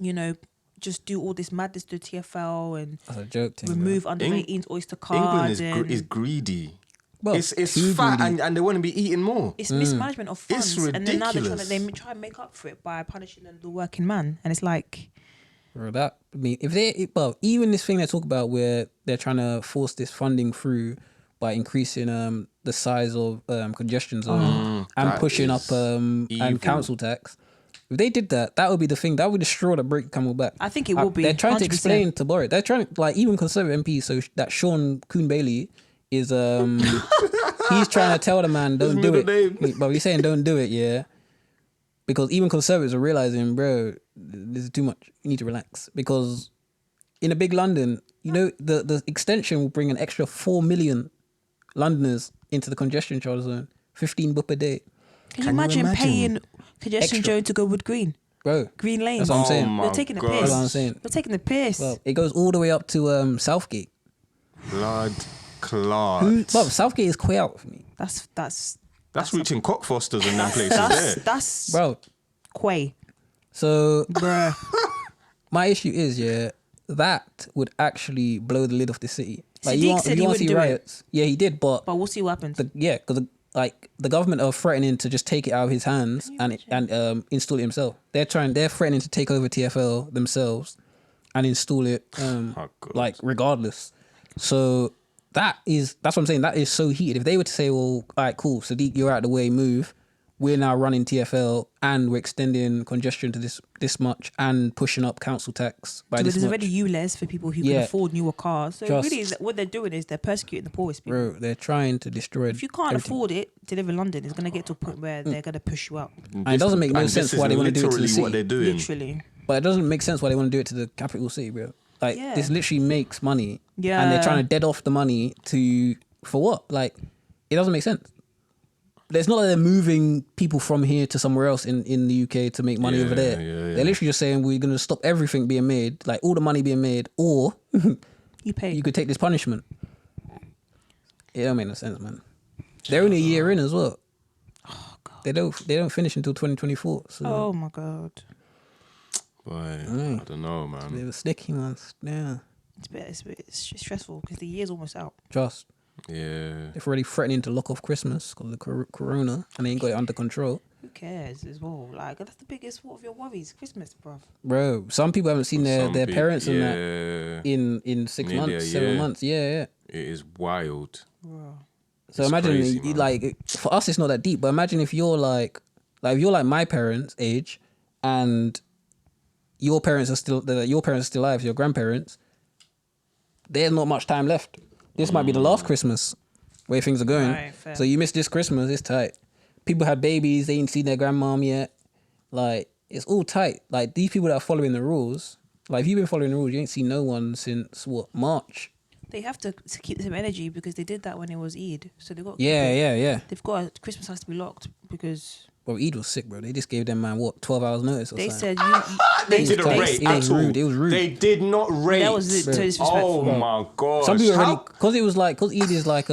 you know, just do all this madness to TFL and That's a joke thing. remove under 18's Oyster card. England is greedy. Well, it's too fat greedy. and they want to be eating more. It's mismanagement of funds, It's and then now ridiculous. they try and make up for it by punishing the working man, and it's like, Bro, that I mean, even this thing they talk about where they're trying to force this funding through by increasing the size of congestion zone and that pushing up is and evil. council tax. If they did that, that would be the thing. That would destroy the break camel back. I think it will be. They're trying to 100%. explain to Boris. They're trying to, like, even Conservative MPs. So that Sean Coon Bailey is he's trying to tell the man don't do middle it. name. But he's saying don't do it, yeah. Because even Conservatives are realizing, bro, this is too much. You need to relax. Because in a big London, you know, the extension will bring an extra 4 million Londoners into the congestion charge zone. 15 bob a day. Can you imagine paying congestion Extra. zone to go Wood Green? Bro, Green Lane. that's what I'm saying. Oh my You're taking the God. piss. That's what I'm saying. You're taking the piss. Well, it goes all the way up to Southgate. Blood clot. Well, Southgate is quay out for me. That's reaching Cockfosters in them places there. that's Bro, quay, so bruh. my issue is, yeah, that would actually blow the lid off the city. Like, Sadiq said if he you want wouldn't to see do it. riots, yeah, he did, but But we'll see what happens. because the government are threatening to just take it out of his hands and install it himself. They're threatening to take over TFL themselves and install it, Oh, God. like, regardless. So that's what I'm saying. That is so heated. If they were to say, well, all right, cool, Sadiq, you're out of the way, move. We're now running TFL and we're extending congestion to this much and pushing up council tax by So this there's much. already ULEZ for people who Yeah. can afford newer cars. So Just- really, what they're doing is they're persecuting the poorest people. Bro, they're trying to destroy If you can't everything. afford it to live in London, it's going to get to a point where they're going to push you out. And it doesn't make no And sense this why is they want to do it to the literally city. what they're doing. Literally. But it doesn't make sense why they want to do it to the capital city, bro. Like, Yeah. this literally makes money. Yeah. And they're trying to dead off the money for what? Like, it doesn't make sense. It's not like they're moving people from here to somewhere else in the UK to make money over there. yeah. They're literally just saying, we're going to stop everything being made, like all the money being made, or You pay. you could take this punishment. It don't make no sense, man. They're only a year in as well. Oh, God. They don't finish until 2024. So Oh, my God. Boy, I don't know, man. they were sticky ones. Yeah. It's stressful because the year's almost out. Trust. Yeah. They're already threatening to lock off Christmas because of the corona and they ain't got it under control. Who cares as well? Like, that's the biggest one of your worries. Christmas, bruv. Bro, some people haven't seen their Some parents people- and that in 6 Nearly months, a 7 year. months. Yeah. It is wild. Bro. So It's imagine, crazy, man. like, for us, it's not that deep, but imagine if you're like if you're like my parents' age and your parents are still alive, your grandparents, there's not much time left. This might be the last Christmas where things are going. Right, fair. So you miss this Christmas, it's tight. People had babies, they ain't seen their grandmom yet. Like, it's all tight. Like, these people that are following the rules, like, if you've been following the rules, you ain't seen no one since, March? They have to keep some energy because they did that when it was Eid. So they've got Yeah. They've got Christmas has to be locked because Bro, Eid was sick, bro. They just gave them, man, 12 hours notice or they something? said They was didn't tight. rate It at was all. rude. It was rude. They did not rate. that was so disrespectful. Oh my God. Some people already, because Eid is like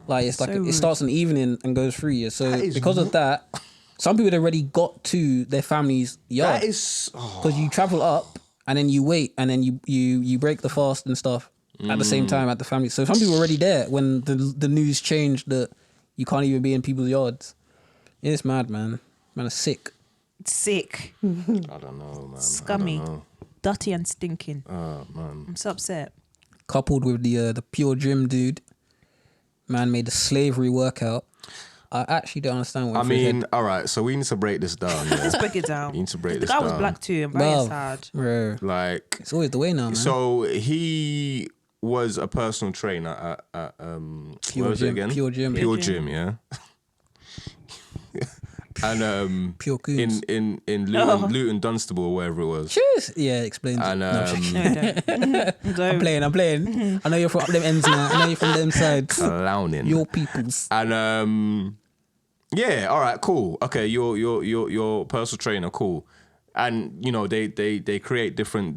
it's like So it starts in the evening and goes through. Yeah. So That is because of that, some people had already got to their family's yard. That is. Oh, Because you travel up and then you wait and then you break the fast and stuff at the same time at the family. So some people were already there when the news changed that you can't even be in people's yards. It's mad, man. Man is sick. Sick, I don't know, man. scummy, I don't know. dirty, and stinking. Oh man. I'm so upset. Coupled with the pure gym dude, man made the slavery workout. I actually don't understand what. I mean, all right. So we need to break this down. Yeah? Let's break it down. You need to break the this guy was down. black too, and very Bruv, sad. bro, Like, it's always the way now, man. so he was a personal trainer at Pure Gym. Pure Gym, yeah. And Pure Coons. in Luton Dunstable or wherever it was. Cheers. Yeah, explains And it. No, I'm joking. Don't. I'm playing. I know you're from up them ends now. I know you're from them sides. Clowning. Your peoples. And yeah, all right, cool. Okay, your personal trainer, cool. And you know they create different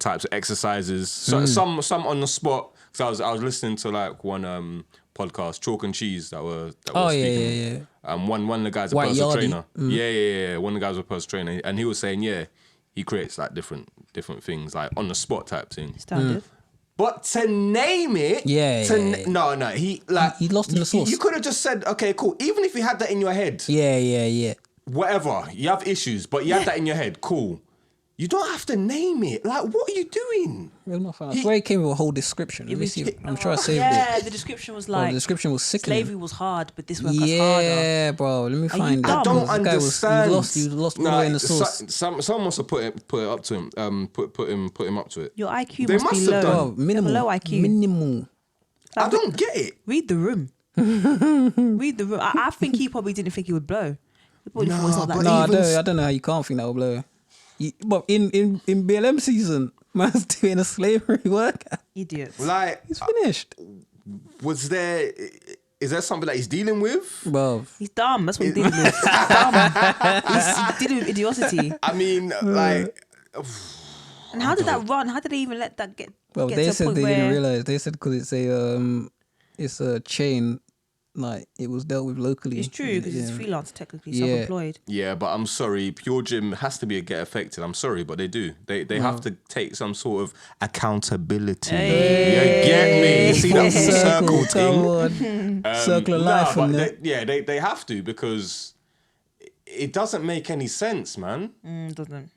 types of exercises. So some on the spot. So I was listening to like one podcast, Chalk and Cheese, that were speaking. Yeah. One of the guys a White personal Yardie. trainer. Yeah. One of the guys was a personal trainer, and he was saying he creates like different things like on the spot type thing. Standard. But to name it, no, he lost in the sauce. You could have just said, okay, cool. Even if you had that in your head, Yeah. whatever, you have issues, but you have that in your head, cool. You don't have to name it. Like, what are you doing? That's where he came with a whole description. Let me see. I'm sure I saved it. Yeah, the description was like, The description was sickening. slavery was hard, but this work was harder. Yeah, bro. Let me find it. dumb? I don't This guy understand. He was lost all the way in the sauce. Someone must have put it up to him. Put him up to it. Your IQ They must be must have low. done. Bro, minimal. Low IQ. Minimal. I don't get it. Read the room. Read the room. I think he probably didn't think he would blow. He probably thought it's not that but deep. No, I don't know how you can't think that will blow. But in BLM season, man's doing a slavery workout. Idiots. Like, He's finished. is there something that he's dealing with? Bro. He's dumb. That's what he's dealing with. He's dumb. He's dealing with idiocy. I mean, like... And how did that run? How did they even let that get Well, get they to a said point they where didn't realize. They said because it's a chain, like it was dealt with locally. it's true because it's freelance technically, Yeah. self-employed. Yeah, but I'm sorry, Pure Gym has to be a get affected. I'm sorry, but they do. They have to take some sort of accountability. Hey. You get me? You see that full circle Come thing? on. Circle of life but from there. they have to because it doesn't make any sense, man. Doesn't.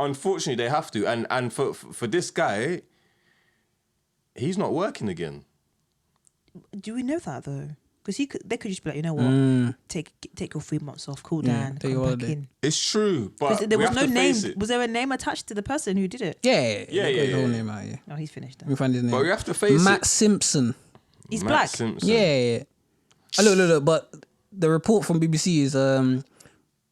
Unfortunately, they have to. And for this guy, he's not working again. Do we know that though? Because they could just be like, you know what, take your 3 months off, cool down, take your come back holiday. in. It's true, but Because there we was have no to name. face it. Was there a name attached to the person who did it? Yeah. They got his whole yeah. name out, yeah. Oh, he's finished. Let Then. me find his name. But we have to face Matt it. Simpson. He's Matt black. Simpson. Yeah. Oh, look. But the report from BBC is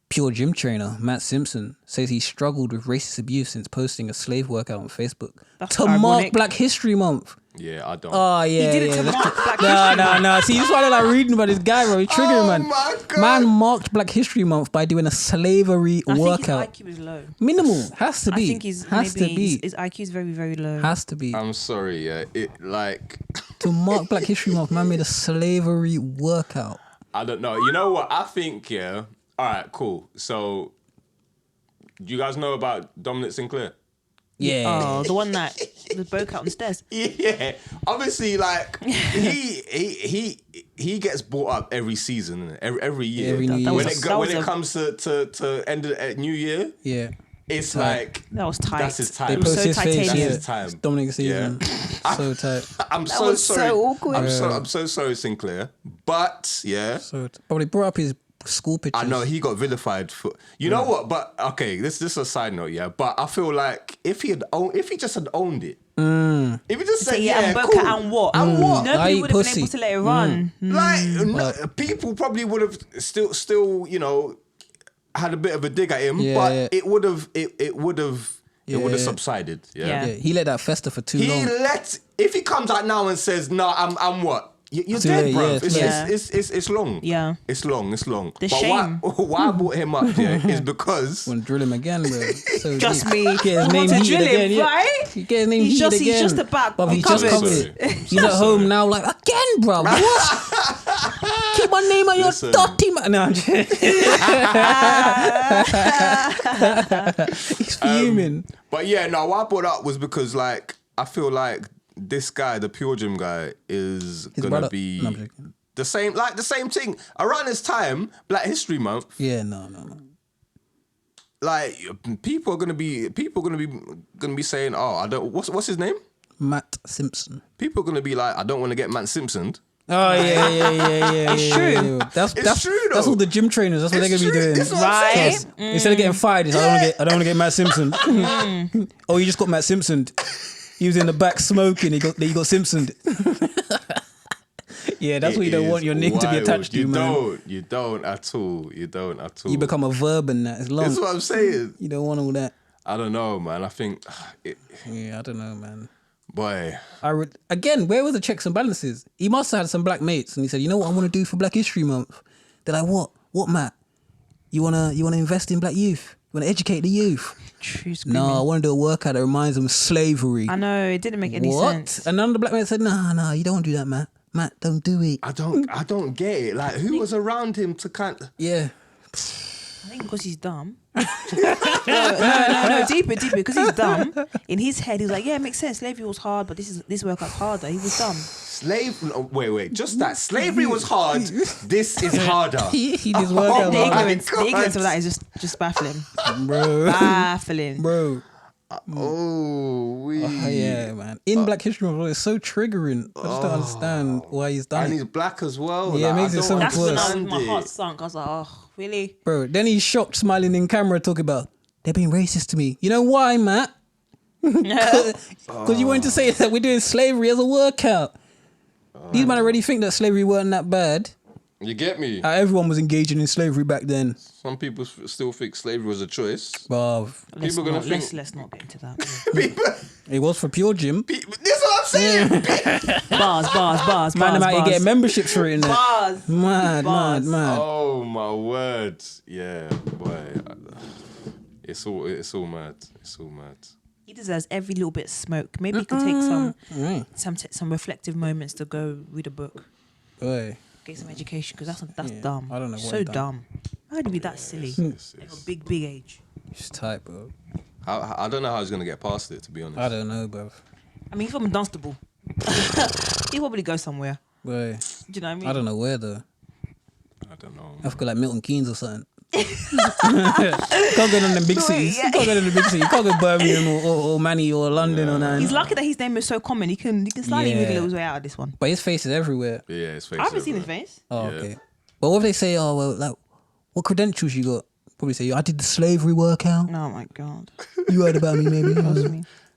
Pure Gym trainer Matt Simpson says he struggled with racist abuse since posting a slave workout on Facebook That's to mark ironic. Black History Month. Yeah, I don't. Oh yeah, He did it yeah. to mark Black History Month. No. See, this is why I don't like reading about this guy, bro. He's triggering, man. my God. Man marked Black History Month by doing a slavery I workout. think his IQ is low. Minimal has to be. I think he's has to be. his IQ is very, very low. Has to be. I'm sorry, yeah. It like To mark Black History Month, man made a slavery workout. I don't know. You know what? I think, yeah. All right, cool. So, do you guys know about Dominic Sinclair? Yeah. Oh, the one that the broke out on the stairs. Yeah. Obviously, like he gets brought up every season, every year. Every New Year. When That it was comes to end of New Year, Yeah. it's like That was tight. that's his They time. was post so his face. titanium. Yeah. That's his time. It's Dominic season. So tight. I'm That so was so sorry. awkward. I'm so sorry, Sinclair. But yeah. So probably brought up his school pictures. I know he got vilified for. You know what? But okay, this is a side note, yeah. But I feel like if he just had owned it, if he just said, Yeah, and broke cool, out and what? and what? I Nobody eat would have been pussy. able to let it run. Like people probably would have still had a bit of a dig at him, Yeah, but yeah. it would have subsided. Yeah. Yeah. Yeah, he let that fester for too He long. if he comes out now and says, "No, I'm what." You're Too dead, late, bro. yeah, too late. It's long. Yeah. It's long. The But shame. why I brought him up here is because Want to drill him again, bro. So Just deep. me. Get his You name want to heated drill him, again, yeah. right? He get his name He's heated just- again. he's just about But he's just recovered. covered. He's at home now, like again, bro. What? Keep my name on your Listen. dirty man. No, I'm joking. He's fuming. But yeah, no, what I brought up was because like I feel like this guy, the Pure Gym guy, is His gonna brother. be No, I'm joking. the same thing around this time, Black History Month. Yeah, no. Like people are gonna be saying, oh, I don't. What's his name? Matt Simpson. People are gonna be like, I don't want to get Matt Simpsoned. Oh yeah. It's true. Yeah. That's true, though. That's all the gym trainers. That's what It's they're gonna true. be doing. It's what I'm Right? saying. Yes. Instead of getting fired, it's, I don't want to get Matt Simpson. Oh, you just got Matt Simpson. He was in the back smoking. He got Simpsoned. Yeah, that's what you don't want your name to be attached to, man. You don't at all. You don't at all. You become a verb in that. It's long. That's what I'm saying. You don't want all that. I don't know, man. I think... Yeah, I don't know, man. Boy. Again, where were the checks and balances? He must have had some black mates and he said, you know what I want to do for Black History Month? They're like, what? What, Matt? You wanna invest in black youth? You wanna educate the youth? No, I want to do a workout that reminds them of slavery. I know, it didn't make any sense. And none of the black men said, no, you don't want to do that, Matt. Matt, don't do it. I don't get it. Like, who was around him to kind of... Yeah. I think because he's dumb. No, deeper, because he's dumb. In his head, he was like, yeah, it makes sense. Slavery was hard, but this workout's harder. He was dumb. Wait, just that. Slavery was hard. This is harder. he just worked out. The ignorance of that is just baffling. Bro. Baffling. Bro. Yeah, man. In Black History Month, it's so triggering. I just don't understand why he's done and it. he's black as well. Yeah, like, it makes it so much That's worse. when my heart sunk. I was like, oh, really? Bro, then he's shocked, smiling in camera, talking about, they're being racist to me. You know why, Matt? Because you wanted to say that we're doing slavery as a workout. These men already think that slavery weren't that bad. You get me? Everyone was engaging in slavery back then. Some people still think slavery was a choice. Bruv. People gonna think... Let's not get into that. It was for pure gym. This is what I'm saying. Bars. Man, I'm out here getting memberships for it in there. Bars. Mad. Oh my word. Yeah, boy. It's all mad. It's all mad. He deserves every little bit of smoke. Maybe he can take some reflective moments to go read a book. Boy. Get some education, because that's dumb. I don't know what so he done. dumb. How would you be that silly? At a big age. It's tight, bro. I don't know how he's gonna get past it, to be honest. I don't know, bro. I mean, he's from Dunstable. He'll probably go somewhere. Boy. Do you know what I mean? I don't know where, though. I don't know. I feel like Milton Keynes or something. You can't go to the big cities. You can't go to the big cities. You can't go Birmingham or Manny or London or nothing. He's lucky that his name is so common. He can slightly wiggle his way out of this one. But his face is everywhere. Yeah, his face. I haven't seen his face. Oh, okay. But what if they say, oh, well, like, what credentials you got? Probably say, I did the slavery workout. Oh my God. You heard about me, maybe.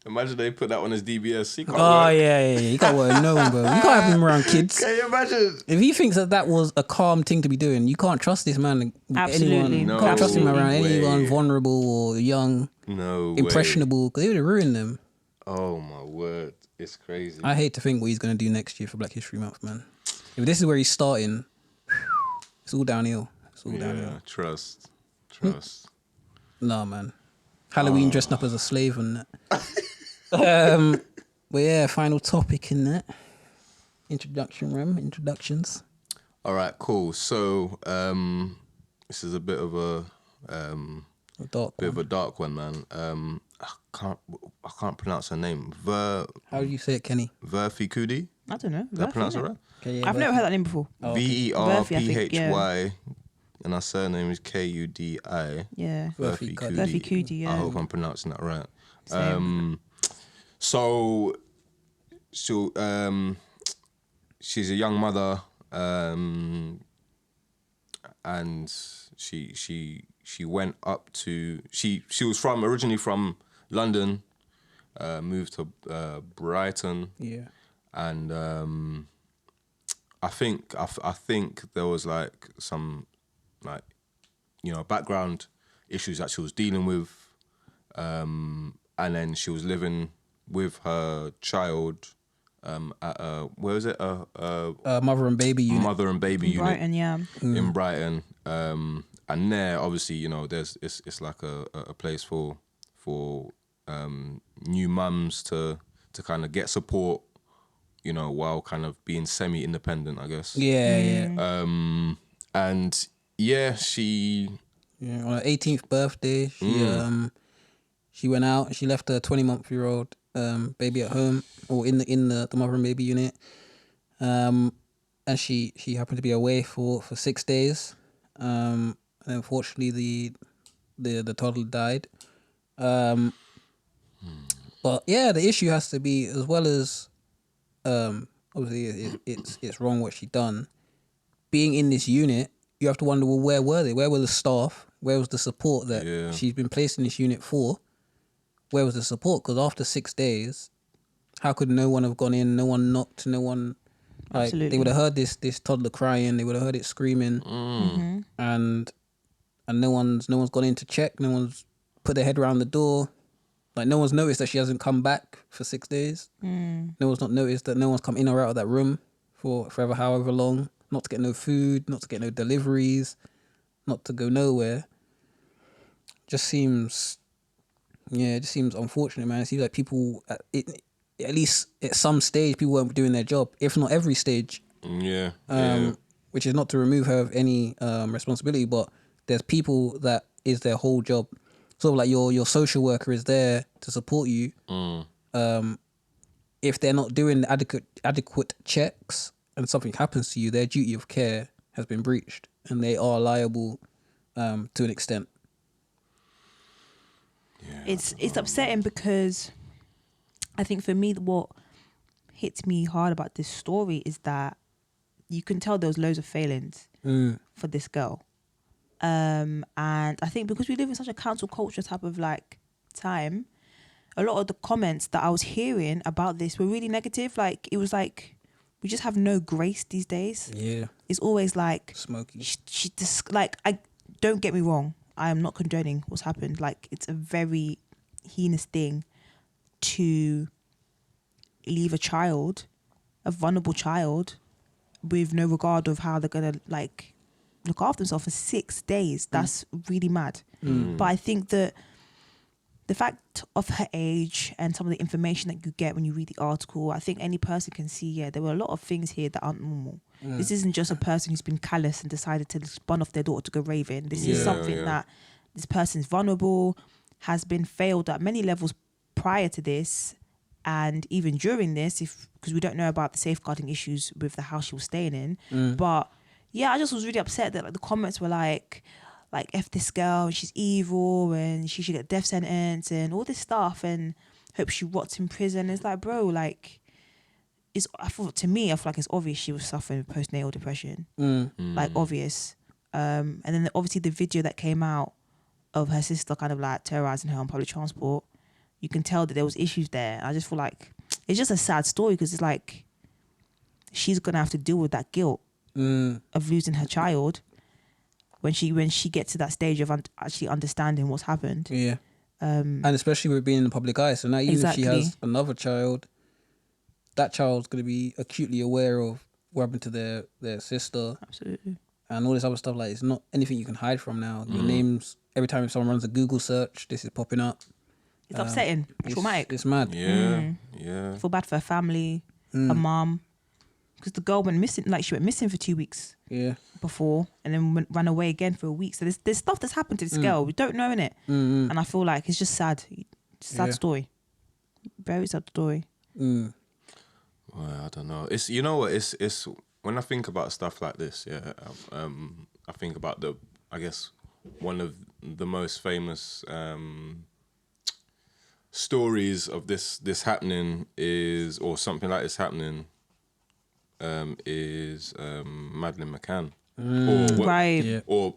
Imagine they put that on his DBS. He can't Oh, work. yeah. You can't work no one, bro. You can't have him around kids. Can you imagine? If he thinks that was a calm thing to be doing, you can't trust this man. Absolutely. Anyone. No You can't trust him around way. anyone vulnerable or young, No impressionable, because he would have ruined them. Oh my word. It's crazy. I hate to think what he's going to do next year for Black History Month, man. If this is where he's starting, it's all downhill. It's all downhill. Trust. Nah, man. Halloween dressed up as a slave and that. But yeah, final topic in that. Introductions. All right, cool. So this is a bit of a dark one, man. I can't pronounce her name. How do you say it, Kenny? Verfikudi? I don't know. Did I pronounce it right? Okay, yeah, I've never heard that name before. VERPHY, and her surname is KUDI. Yeah. Verfikudi. Verfikudi, yeah. I hope I'm pronouncing that right. Same. So she's a young mother, and she went up to she was originally from London, moved to Brighton. Yeah. And I think there was like some background issues that she was dealing with, and then she was living with her child at where is it? Mother and baby unit. Mother and baby unit. Brighton, yeah. In Brighton, and there obviously there's it's like a place for new mums to kind of get support, while kind of being semi-independent, I guess. Yeah. And yeah, she On her 18th birthday, she went out. She left her 20-month-old baby at home, or in the mother and baby unit. And she happened to be away for 6 days. And unfortunately, the toddler died. But yeah, the issue has to be, as well as obviously it's wrong what she done. Being in this unit, you have to wonder, well, where were they? Where were the staff? Where was the support that she's been placed in this unit for? Where was the support? Because after 6 days, How could no one have gone in? No one knocked. No one. Like Absolutely. they would have heard this toddler crying. They would have heard it screaming, and no one's gone in to check. No one's put their head around the door. Like no one's noticed that she hasn't come back for 6 days. No one's not noticed that no one's come in or out of that room for forever, however long. Not to get no food, not to get no deliveries, not to go nowhere. Just seems, it just seems unfortunate, man. It seems like people, at least at some stage, people weren't doing their job, if not every stage. Yeah. Which is not to remove her of any responsibility, but there's people that is their whole job. Sort of like your social worker is there to support you. If they're not doing the adequate checks and something happens to you, their duty of care has been breached, and they are liable to an extent. Yeah. It's upsetting because I think for me what hits me hard about this story is that you can tell there was loads of failings for this girl. And I think because we live in such a cancel culture type of like time, a lot of the comments that I was hearing about this were really negative. Like it was like we just have no grace these days. Yeah, It's always like smoky. she just like, I don't get me wrong, I am not condoning what's happened. Like it's a very heinous thing to leave a child, a vulnerable child, with no regard of how they're gonna like look after themselves for 6 days. That's really mad. But I think that the fact of her age and some of the information that you get when you read the article, I think any person can see, there were a lot of things here that aren't normal. This isn't just a person who's been callous and decided to spun off their daughter to go raving. This is something that this person's vulnerable, has been failed at many levels prior to this, and even during this, because we don't know about the safeguarding issues with the house she was staying in. But yeah, I just was really upset that like the comments were like F this girl, she's evil and she should get a death sentence and all this stuff, and hope she rots in prison. It's like, bro, like I feel like it's obvious she was suffering with postnatal depression. Like obvious. And then obviously the video that came out of her sister kind of like terrorizing her on public transport, you can tell that there was issues there. I just feel like it's just a sad story because it's like she's gonna have to deal with that guilt of losing her child when she gets to that stage of actually understanding what's happened. Yeah. And especially with it being in the public eye. So now even if she has another child, that child's going to be acutely aware of what happened to their sister. Absolutely. And all this other stuff. Like, it's not anything you can hide from now. Your name's, every time someone runs a Google search, this is popping up. It's upsetting. Traumatic. It's mad. Yeah. I feel bad for her family, her mom. Because the girl went missing, like she went missing for 2 weeks. Yeah. Before, and then ran away again for a week. So there's stuff that's happened to this girl. We don't know, innit? And I feel like it's just sad. Sad story. Very sad story. Well, I don't know. It's, you know what, it's when I think about stuff like this, I think about I guess one of the most famous stories of this happening is, or something like this happening, is Madeleine McCann, or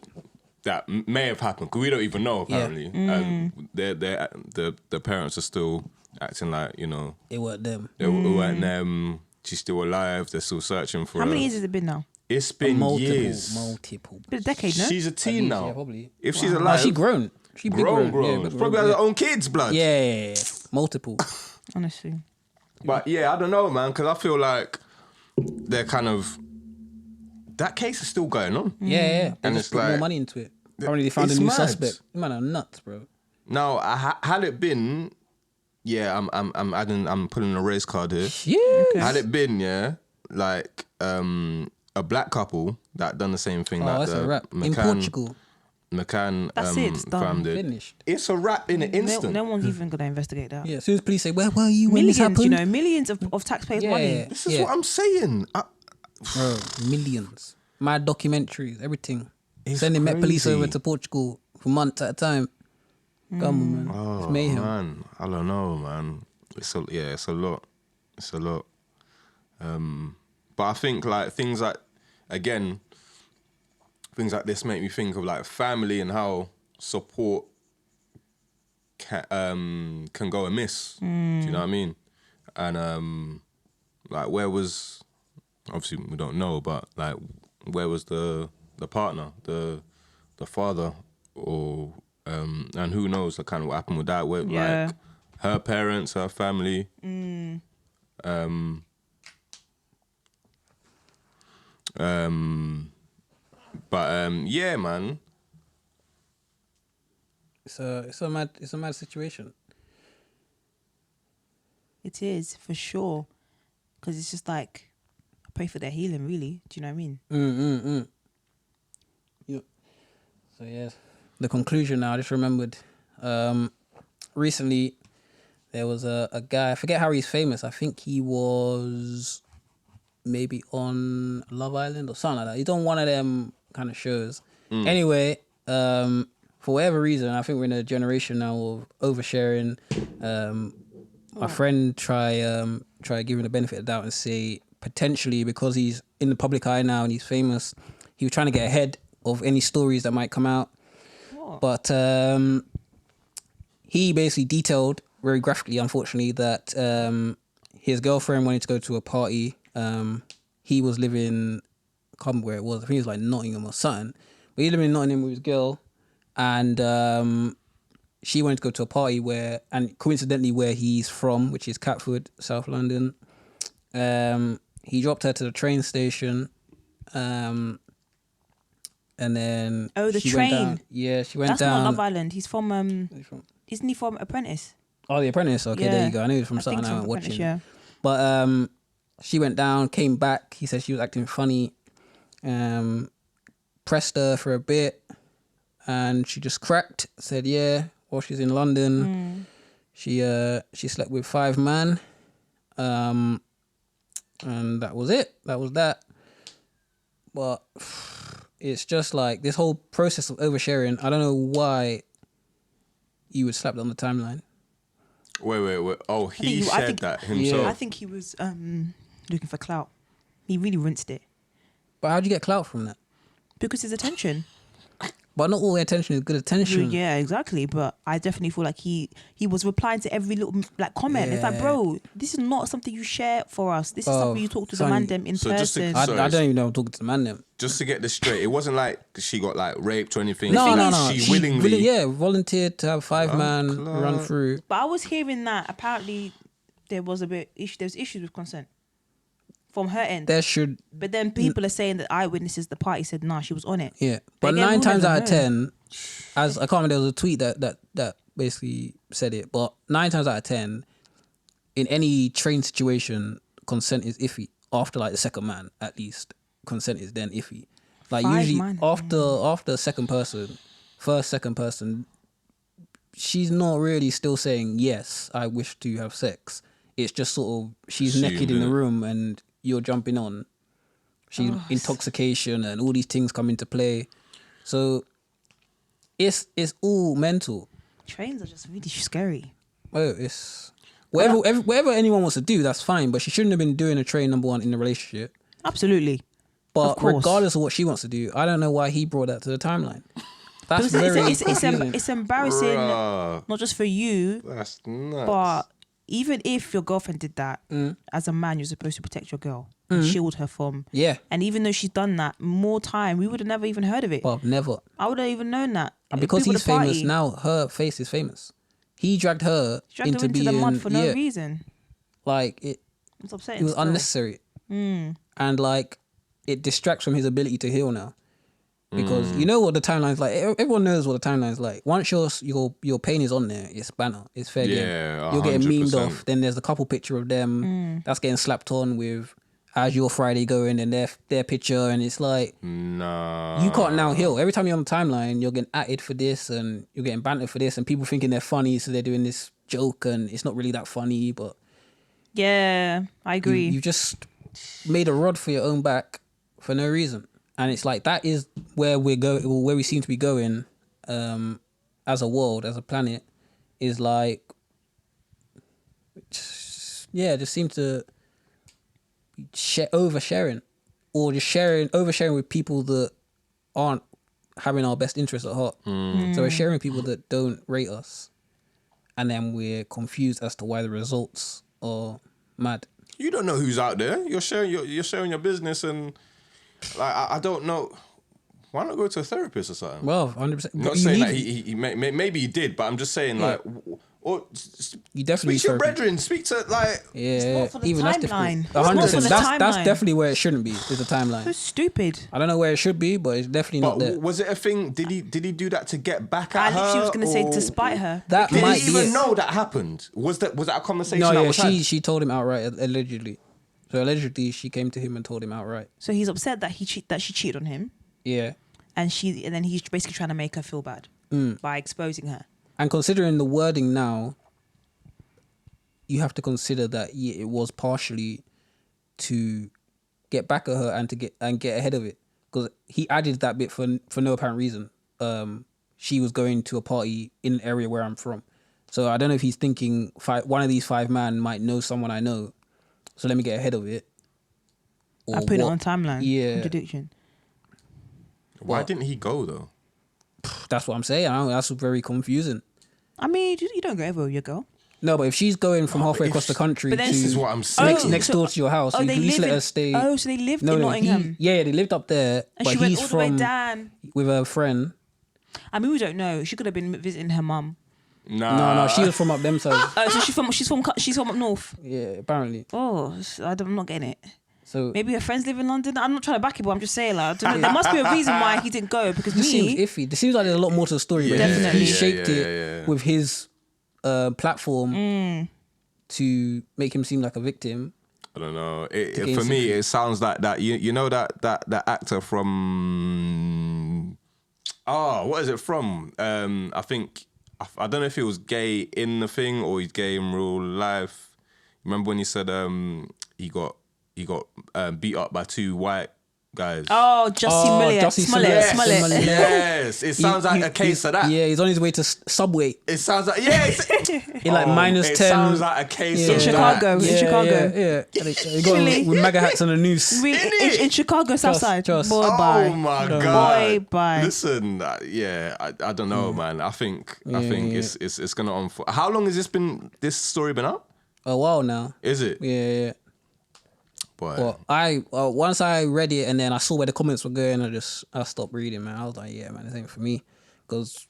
that may have happened because we don't even know apparently. And the parents are still acting like, you know, it weren't them. It weren't them. She's still alive. They're still searching for her. How many years has it been now? It's been years. Multiple. Been a decade, no? She's a teen now. Yeah, probably. If she's alive, she grown. She big grown. Yeah, probably has her own kids, blood. Yeah, multiple. Honestly. But yeah, I don't know, man, because I feel like they're kind of, that case is still going on. Yeah. And They it's just put like, more money into it. Apparently they found a it's new mad. suspect. You man are nuts, bro. Now, had it been, I'm putting a race card here. Yeah. Okay. Had it been, like a black couple that done the same thing that That's a wrap. In McCann, Portugal. McCann That's it, it's done. fam did. Finished. It's a wrap in an instant. No one's even going to investigate that. Yeah, as soon as police say, where were you when this Millions, happened? millions of taxpayers' money. This is what I'm saying. Bro, millions. Mad documentaries, everything. It's Sending Met Police crazy. over to Portugal for months at a time. Come on, man. It's mayhem. Man, I don't know, man. It's a lot. It's a lot. But I think like things like this make me think of like family and how support can go amiss. Do you know what I mean? And like, where was, obviously we don't know, but like, where was the partner, the father, or and who knows, like, kind of what happened with that? Where, like, her parents, her family. Yeah, man. It's a mad situation. It is, for sure. Because it's just like, I pray for their healing, really. Do you know what I mean? Yep. So yeah, the conclusion now. I just remembered. Recently, there was a guy. I forget how he's famous. I think he was maybe on Love Island or something like that. He's on one of them kind of shows. Anyway, for whatever reason, I think we're in a generation now of oversharing. My friend try giving the benefit of the doubt and say potentially because he's in the public eye now and he's famous, he was trying to get ahead of any stories that might come out. But he basically detailed very graphically, unfortunately, that his girlfriend wanted to go to a party. He was living, I can't remember where it was. I think it was like Nottingham or something. But he lived in Nottingham with his girl, and she wanted to go to a party where, and coincidentally where he's from, which is Catford, South London. He dropped her to the train station, and then the she train. went down. Yeah, she went That's down. not Love Island. He's from isn't he from Apprentice? Oh, The Apprentice. Okay, there you go. I knew it was from I think something I from wasn't Apprentice, watching. yeah. But she went down, came back. He said she was acting funny. Pressed her for a bit, and she just cracked. Said, yeah, while she's in London, she slept with 5 men, and that was it. That was that. But it's just like this whole process of oversharing. I don't know why you would slap it on the timeline. Wait. Oh, he shared that himself. Yeah. I think he was looking for clout. He really rinsed it. But how'd you get clout from that? Because his attention. But not all attention is good attention. Yeah, exactly. But I definitely feel like he was replying to every little like comment. It's like, Yeah. bro, this is not something you share for us. This is something you talk to the son, man them in so just to- person. I don't even know I'm talking to the man then. Just to get this straight, it wasn't like she got like raped or anything. No. She willingly. Volunteered to have 5 man run through. But I was hearing that apparently there was there's issues with consent from her end. There should, But then people are saying that eyewitnesses at the party said, nah, she was on it. yeah. But again, 9 we'll times never out of know. 10, as I can't remember, there was a tweet that basically said it. But 9 times out of 10, in any train situation, consent is iffy. After like the second man, at least, consent is then iffy. Like 5 usually man. after second person, she's not really still saying yes, I wish to have sex. It's just sort of she's Assumed, naked in the innit? room and you're jumping on. She's intoxication and all these things come into play. So it's all mental. Trains are just really scary. Oh, it's whatever anyone wants to do, that's fine. But she shouldn't have been doing a train, number one, in the relationship. Absolutely. But Of course. regardless of what she wants to do, I don't know why he brought that to the timeline. That's Because very it's embarrassing, Bruh, not just for you, that's nuts. but even if your girlfriend did that, as a man, you're supposed to protect your girl and shield her from. Yeah. And even though she's done that more time, we would have never even heard of it. But never. I would have even known that. And because People he's at the party famous now, her face is famous. He dragged her dragged her into the mud for no reason. Like it It's upsetting. it was still. unnecessary. And like it distracts from his ability to heal now. Because you know what the timeline's like. Everyone knows what the timeline's like. Once your pain is on there, it's banner. It's fair game. Yeah, You're getting memed 100%. off. Then there's a couple picture of them that's getting slapped on with how's your Friday going and their picture, and it's like Nah. you can't now heal. Every time you're on the timeline, you're getting atted for this and you're getting bantered for this, and people thinking they're funny, so they're doing this joke and it's not really that funny, but Yeah, I agree. you just made a rod for your own back for no reason. And it's like that is where we're going, where we seem to be going as a world, as a planet, is like, just seem to oversharing, or just oversharing with people that aren't having our best interests at heart. So we're sharing with people that don't rate us, and then we're confused as to why the results are Mad. You don't know who's out there. You're sharing your business, and like I don't know. Why not go to a therapist or something? Well, 100%. I'm not saying that he maybe he did, but I'm just saying like, or you definitely speak to your therapy. brethren. Speak to like. It's not for the even that's difficult. timeline. 100%. That's timeline. definitely where it shouldn't be. Is the timeline. So stupid. I don't know where it should be, but it's definitely not there. Was it a thing? Did he do that to get back at her? I literally was going to say to spite her. That Did might he be even it. know that happened? Was that a conversation? No, that yeah, was had? she told him outright allegedly. So allegedly, she came to him and told him outright. So he's upset that she cheated on him, Yeah. and then he's basically trying to make her feel bad by exposing her. And considering the wording now, you have to consider that it was partially to get back at her and to get ahead of it, because he added that bit for no apparent reason. She was going to a party in an area where I'm from, so I don't know if he's thinking one of these 5 men might know someone I know, so let me get ahead of it. I put it on timeline. Yeah. Contradiction. Why didn't he go though? That's what I'm saying. That's very confusing. I mean, you don't go everywhere with your girl. No, but if she's going from halfway across the country But then- to This is what I'm saying. next door to your house, so you they can at least live let in- her stay. Oh, so they lived in Nottingham. Yeah, they lived up there, And but she went he's all the way from down. with a friend. I mean, we don't know. She could have been visiting her mum. No, she was from up them sides. Oh, so she's from up north. Yeah, apparently. Oh, I'm not getting it. So Maybe her friends live in London. I'm not trying to back it, but I'm just saying, like, I don't know. There must be a reason why he didn't go. Because this seems me, iffy. This seems like there's a lot more to the story. But Definitely. he shaped it with his platform to make him seem like a victim. I don't know. gain For me, sympathy. it sounds like that. You know that actor from. Oh, what is it from? I think I don't know if he was gay in the thing or he's gay in real life. Remember when he said he got beat up by 2 white guys? oh, Jussie Jussie Smollett. Smollett. Yes, it sounds like a case of that. Yeah, he's on his way to Subway. It sounds like yes. In like minus it 10. sounds like a case Yeah. of Chicago. that. In Chicago. Yeah. He got Really? with MAGA hats and a noose. In Chicago, Southside. trust. Boy, Oh bye. my Boy, god! bye. Listen, I don't know, man. I think it's gonna unfold. How long has this story been up? A while now. Is it? Yeah. Boy. Well, once I read it and then I saw where the comments were going, I stopped reading, man. I was like, yeah, man, this ain't for me, because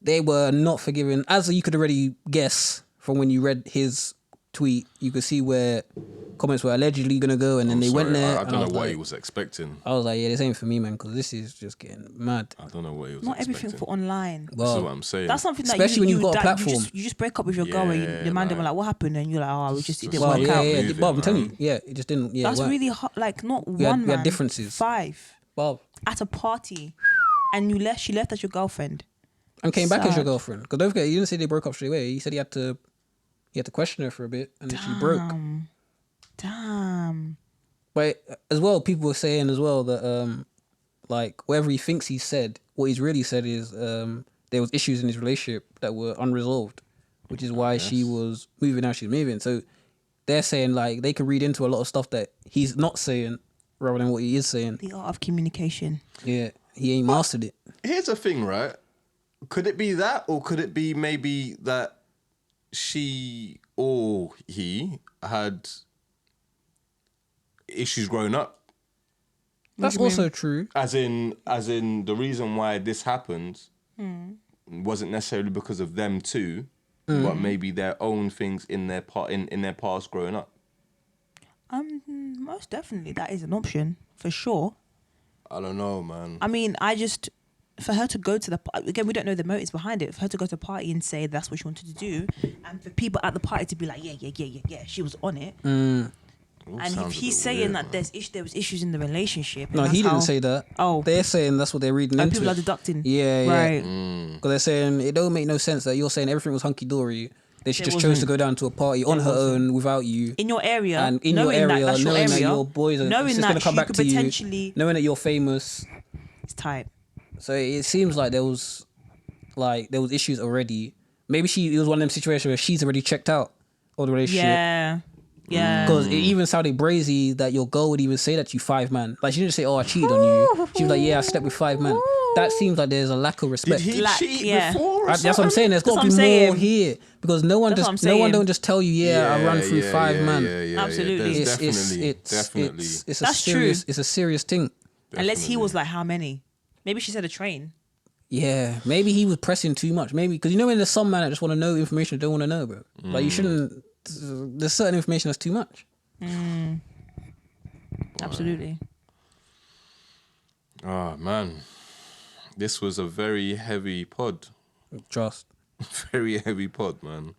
they were not forgiving. As you could already guess from when you read his tweet, you could see where comments were allegedly gonna go, and then they went there. I and don't know was what like, he was expecting. I was like, yeah, this ain't for me, man, because this is just getting mad. I don't know what he was Not expecting. everything for online. This is what I'm saying. That's something that Especially when you've got a that platform. You just break up with your girl and Yeah, the man them like- were like, what happened? And you're like, oh, it didn't Well, work yeah, out. yeah, Moving, Bob, I'm telling man. you, yeah, it just didn't. Yeah, That's it weren't. really hot. Like, not We had- one we man. had differences. 5 Bob, at a party, and she left as your girlfriend. and came back as your Sad. girlfriend. Because don't forget, you didn't say they broke up straight away. He said he had to question her for a bit, and then she broke. Damn. But as well, people were saying as well that like whatever he thinks he said, what he's really said is there was issues in his relationship that were unresolved, which is why she was moving how she's moving. So they're saying like they can read into a lot of stuff that he's not saying rather than what he is saying. The art of communication. Yeah, he ain't mastered it. Here's the thing, right? Could it be that, or could it be maybe that she or he had issues growing up? That's also true. As in the reason why this happened wasn't necessarily because of them two, but maybe their own things in their past growing up. Most definitely, that is an option for sure. I don't know, man. I mean, for her to go to the again, we don't know the motives behind it. For her to go to a party and say that's what she wanted to do, and for people at the party to be like, yeah, she was on it. And if he's saying that there was issues in the relationship, and No, that's he didn't how- say that. Oh, They're saying that's what they're reading into. people are it. deducting. Yeah. Right. Because they're saying it don't make no sense that you're saying everything was hunky dory. That she It just chose to wasn't. go down to a party on her own without you. In your area, And in your knowing area, that's your knowing area, that your boys are knowing just that going to come she back could to you, potentially, knowing that you're famous. it's tight. So it seems like there was issues already. Maybe it was one of them situations where she's already checked out of the relationship. Yeah. Yeah. Because it even sounded brazy that your girl would even say that to you 5 man. Like she didn't say, "Oh, I cheated on you." She was like, "Yeah, I slept with 5 men." That seems like there's a lack of Did respect. he Like, cheat yeah. before? Or That's what I'm saying. There's got to That's be what I'm more saying. here because no one That's what I'm no one saying. don't just tell you, "Yeah, I run through 5 man." Absolutely. There's definitely. It's a That's serious true. it's a serious thing. Unless he was like, how many? Maybe she said a train. Yeah, maybe he was pressing too much. Maybe because when there's some man that just want to know information they don't want to know, bro. Like you shouldn't. There's certain information that's too much. Absolutely. Oh man, this was a very heavy pod. Trust. Very heavy pod, man.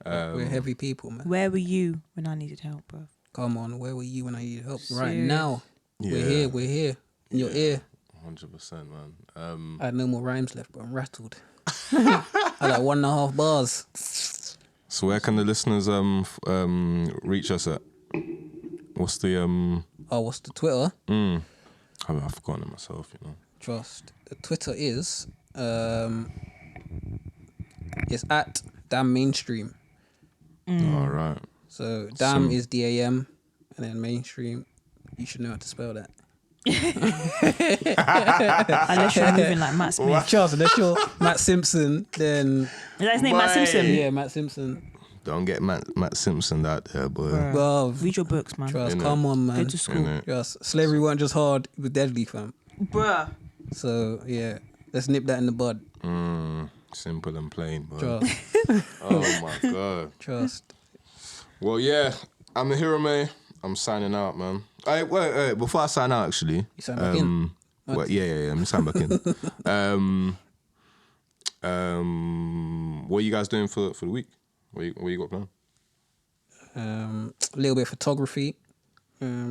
We're heavy people, man. Where were you when I needed help, bro? Come on, where were you when I needed help? Right Serious. now, Yeah. we're here in your ear. 100%, man. I had no more rhymes left, but I'm rattled. I had like 1.5 bars. So where can the listeners reach us at? What's the What's the Twitter? I've forgotten it myself, you know. Trust. The Twitter is it's at Damn Mainstream. All right. So Damn is DAM, and then Mainstream. You should know how to spell that. Unless you're moving like Matt Smith. Charles, unless you're Matt Simpson, then Is that his name, Matt Boy. Simpson? yeah, Matt Simpson. Don't get Matt Simpson out there, boy. Bruh. Well, Read your books, man. Trust, Innit? come on, man. Go to school. Innit? Trust. Slavery wasn't just hard; it was deadly, fam. Bruh. So yeah, let's nip that in the bud. Simple and plain, boy. Trust, Oh my god. trust. Well, yeah, I'm the hero, man. I'm signing out, man. Wait. Before I sign out, actually. You sign back in? Well, yeah. Let me sign back in. What are you guys doing for the week? What you got planned? A little bit of photography.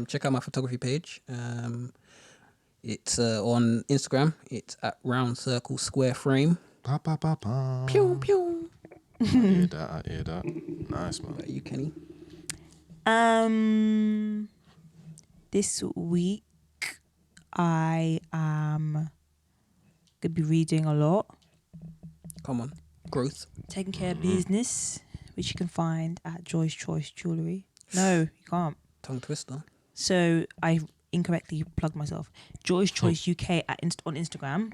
Check out my photography page. It's on Instagram. It's at roundcirclesquareframe. Pa, pa, pa, pa. Pew pew. I hear that. Nice, man. Are you Kenny? This week I am gonna be reading a lot, Come on, growth. taking care of business, which you can find at Joy's Choice Jewellery. No, you can't. Tongue twister. So I incorrectly plugged myself. Joy's Choice UK on Instagram.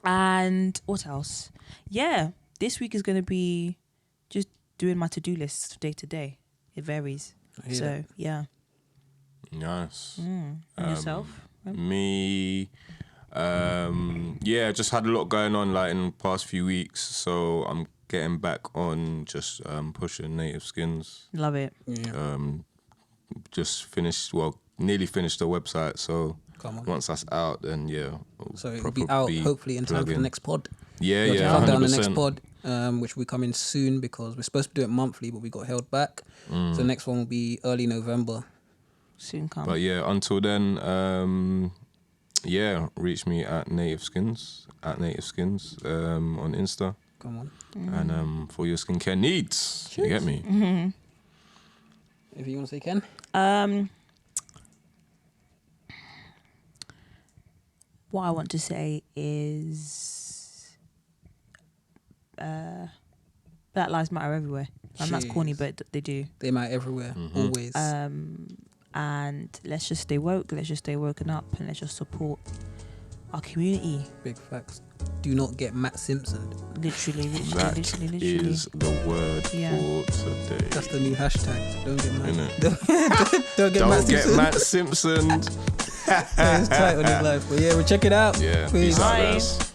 And what else? Yeah, this week is going to be just doing my to-do list day to day. It varies. I hear So that. yeah. Nice. And yourself? Me, just had a lot going on like in the past few weeks, so I'm getting back on just pushing Nativeskins. Love it. Yeah. Nearly finished the website, so Come on. once that's out, then we'll So it'll be out hopefully in time for the plugging. next pod. Yeah, We'll yeah, count down the next 100%. pod, which will be coming soon because we're supposed to do it monthly, but we got held back. So the next one will be early November. Soon come. But yeah, until then, reach me at Nativeskins on Insta, Come on. and for your skincare needs, you get me. If you want to say Ken. What I want to say is Black Lives Matter everywhere. And that's corny, Jeez. but they do. They might everywhere, always. And let's just stay woke, let's just stay woken up, and let's just support our community. Big facts. Do not get Matt Simpson. Literally. That is the word Yeah. for today. That's the new hashtag. Don't get Matt. Innit? Don't get Don't Matt get Simpson. Matt Simpson. Yeah, it's tight on his life. But yeah, we'll check it out. Yeah, Peace. peace out, Bye. guys.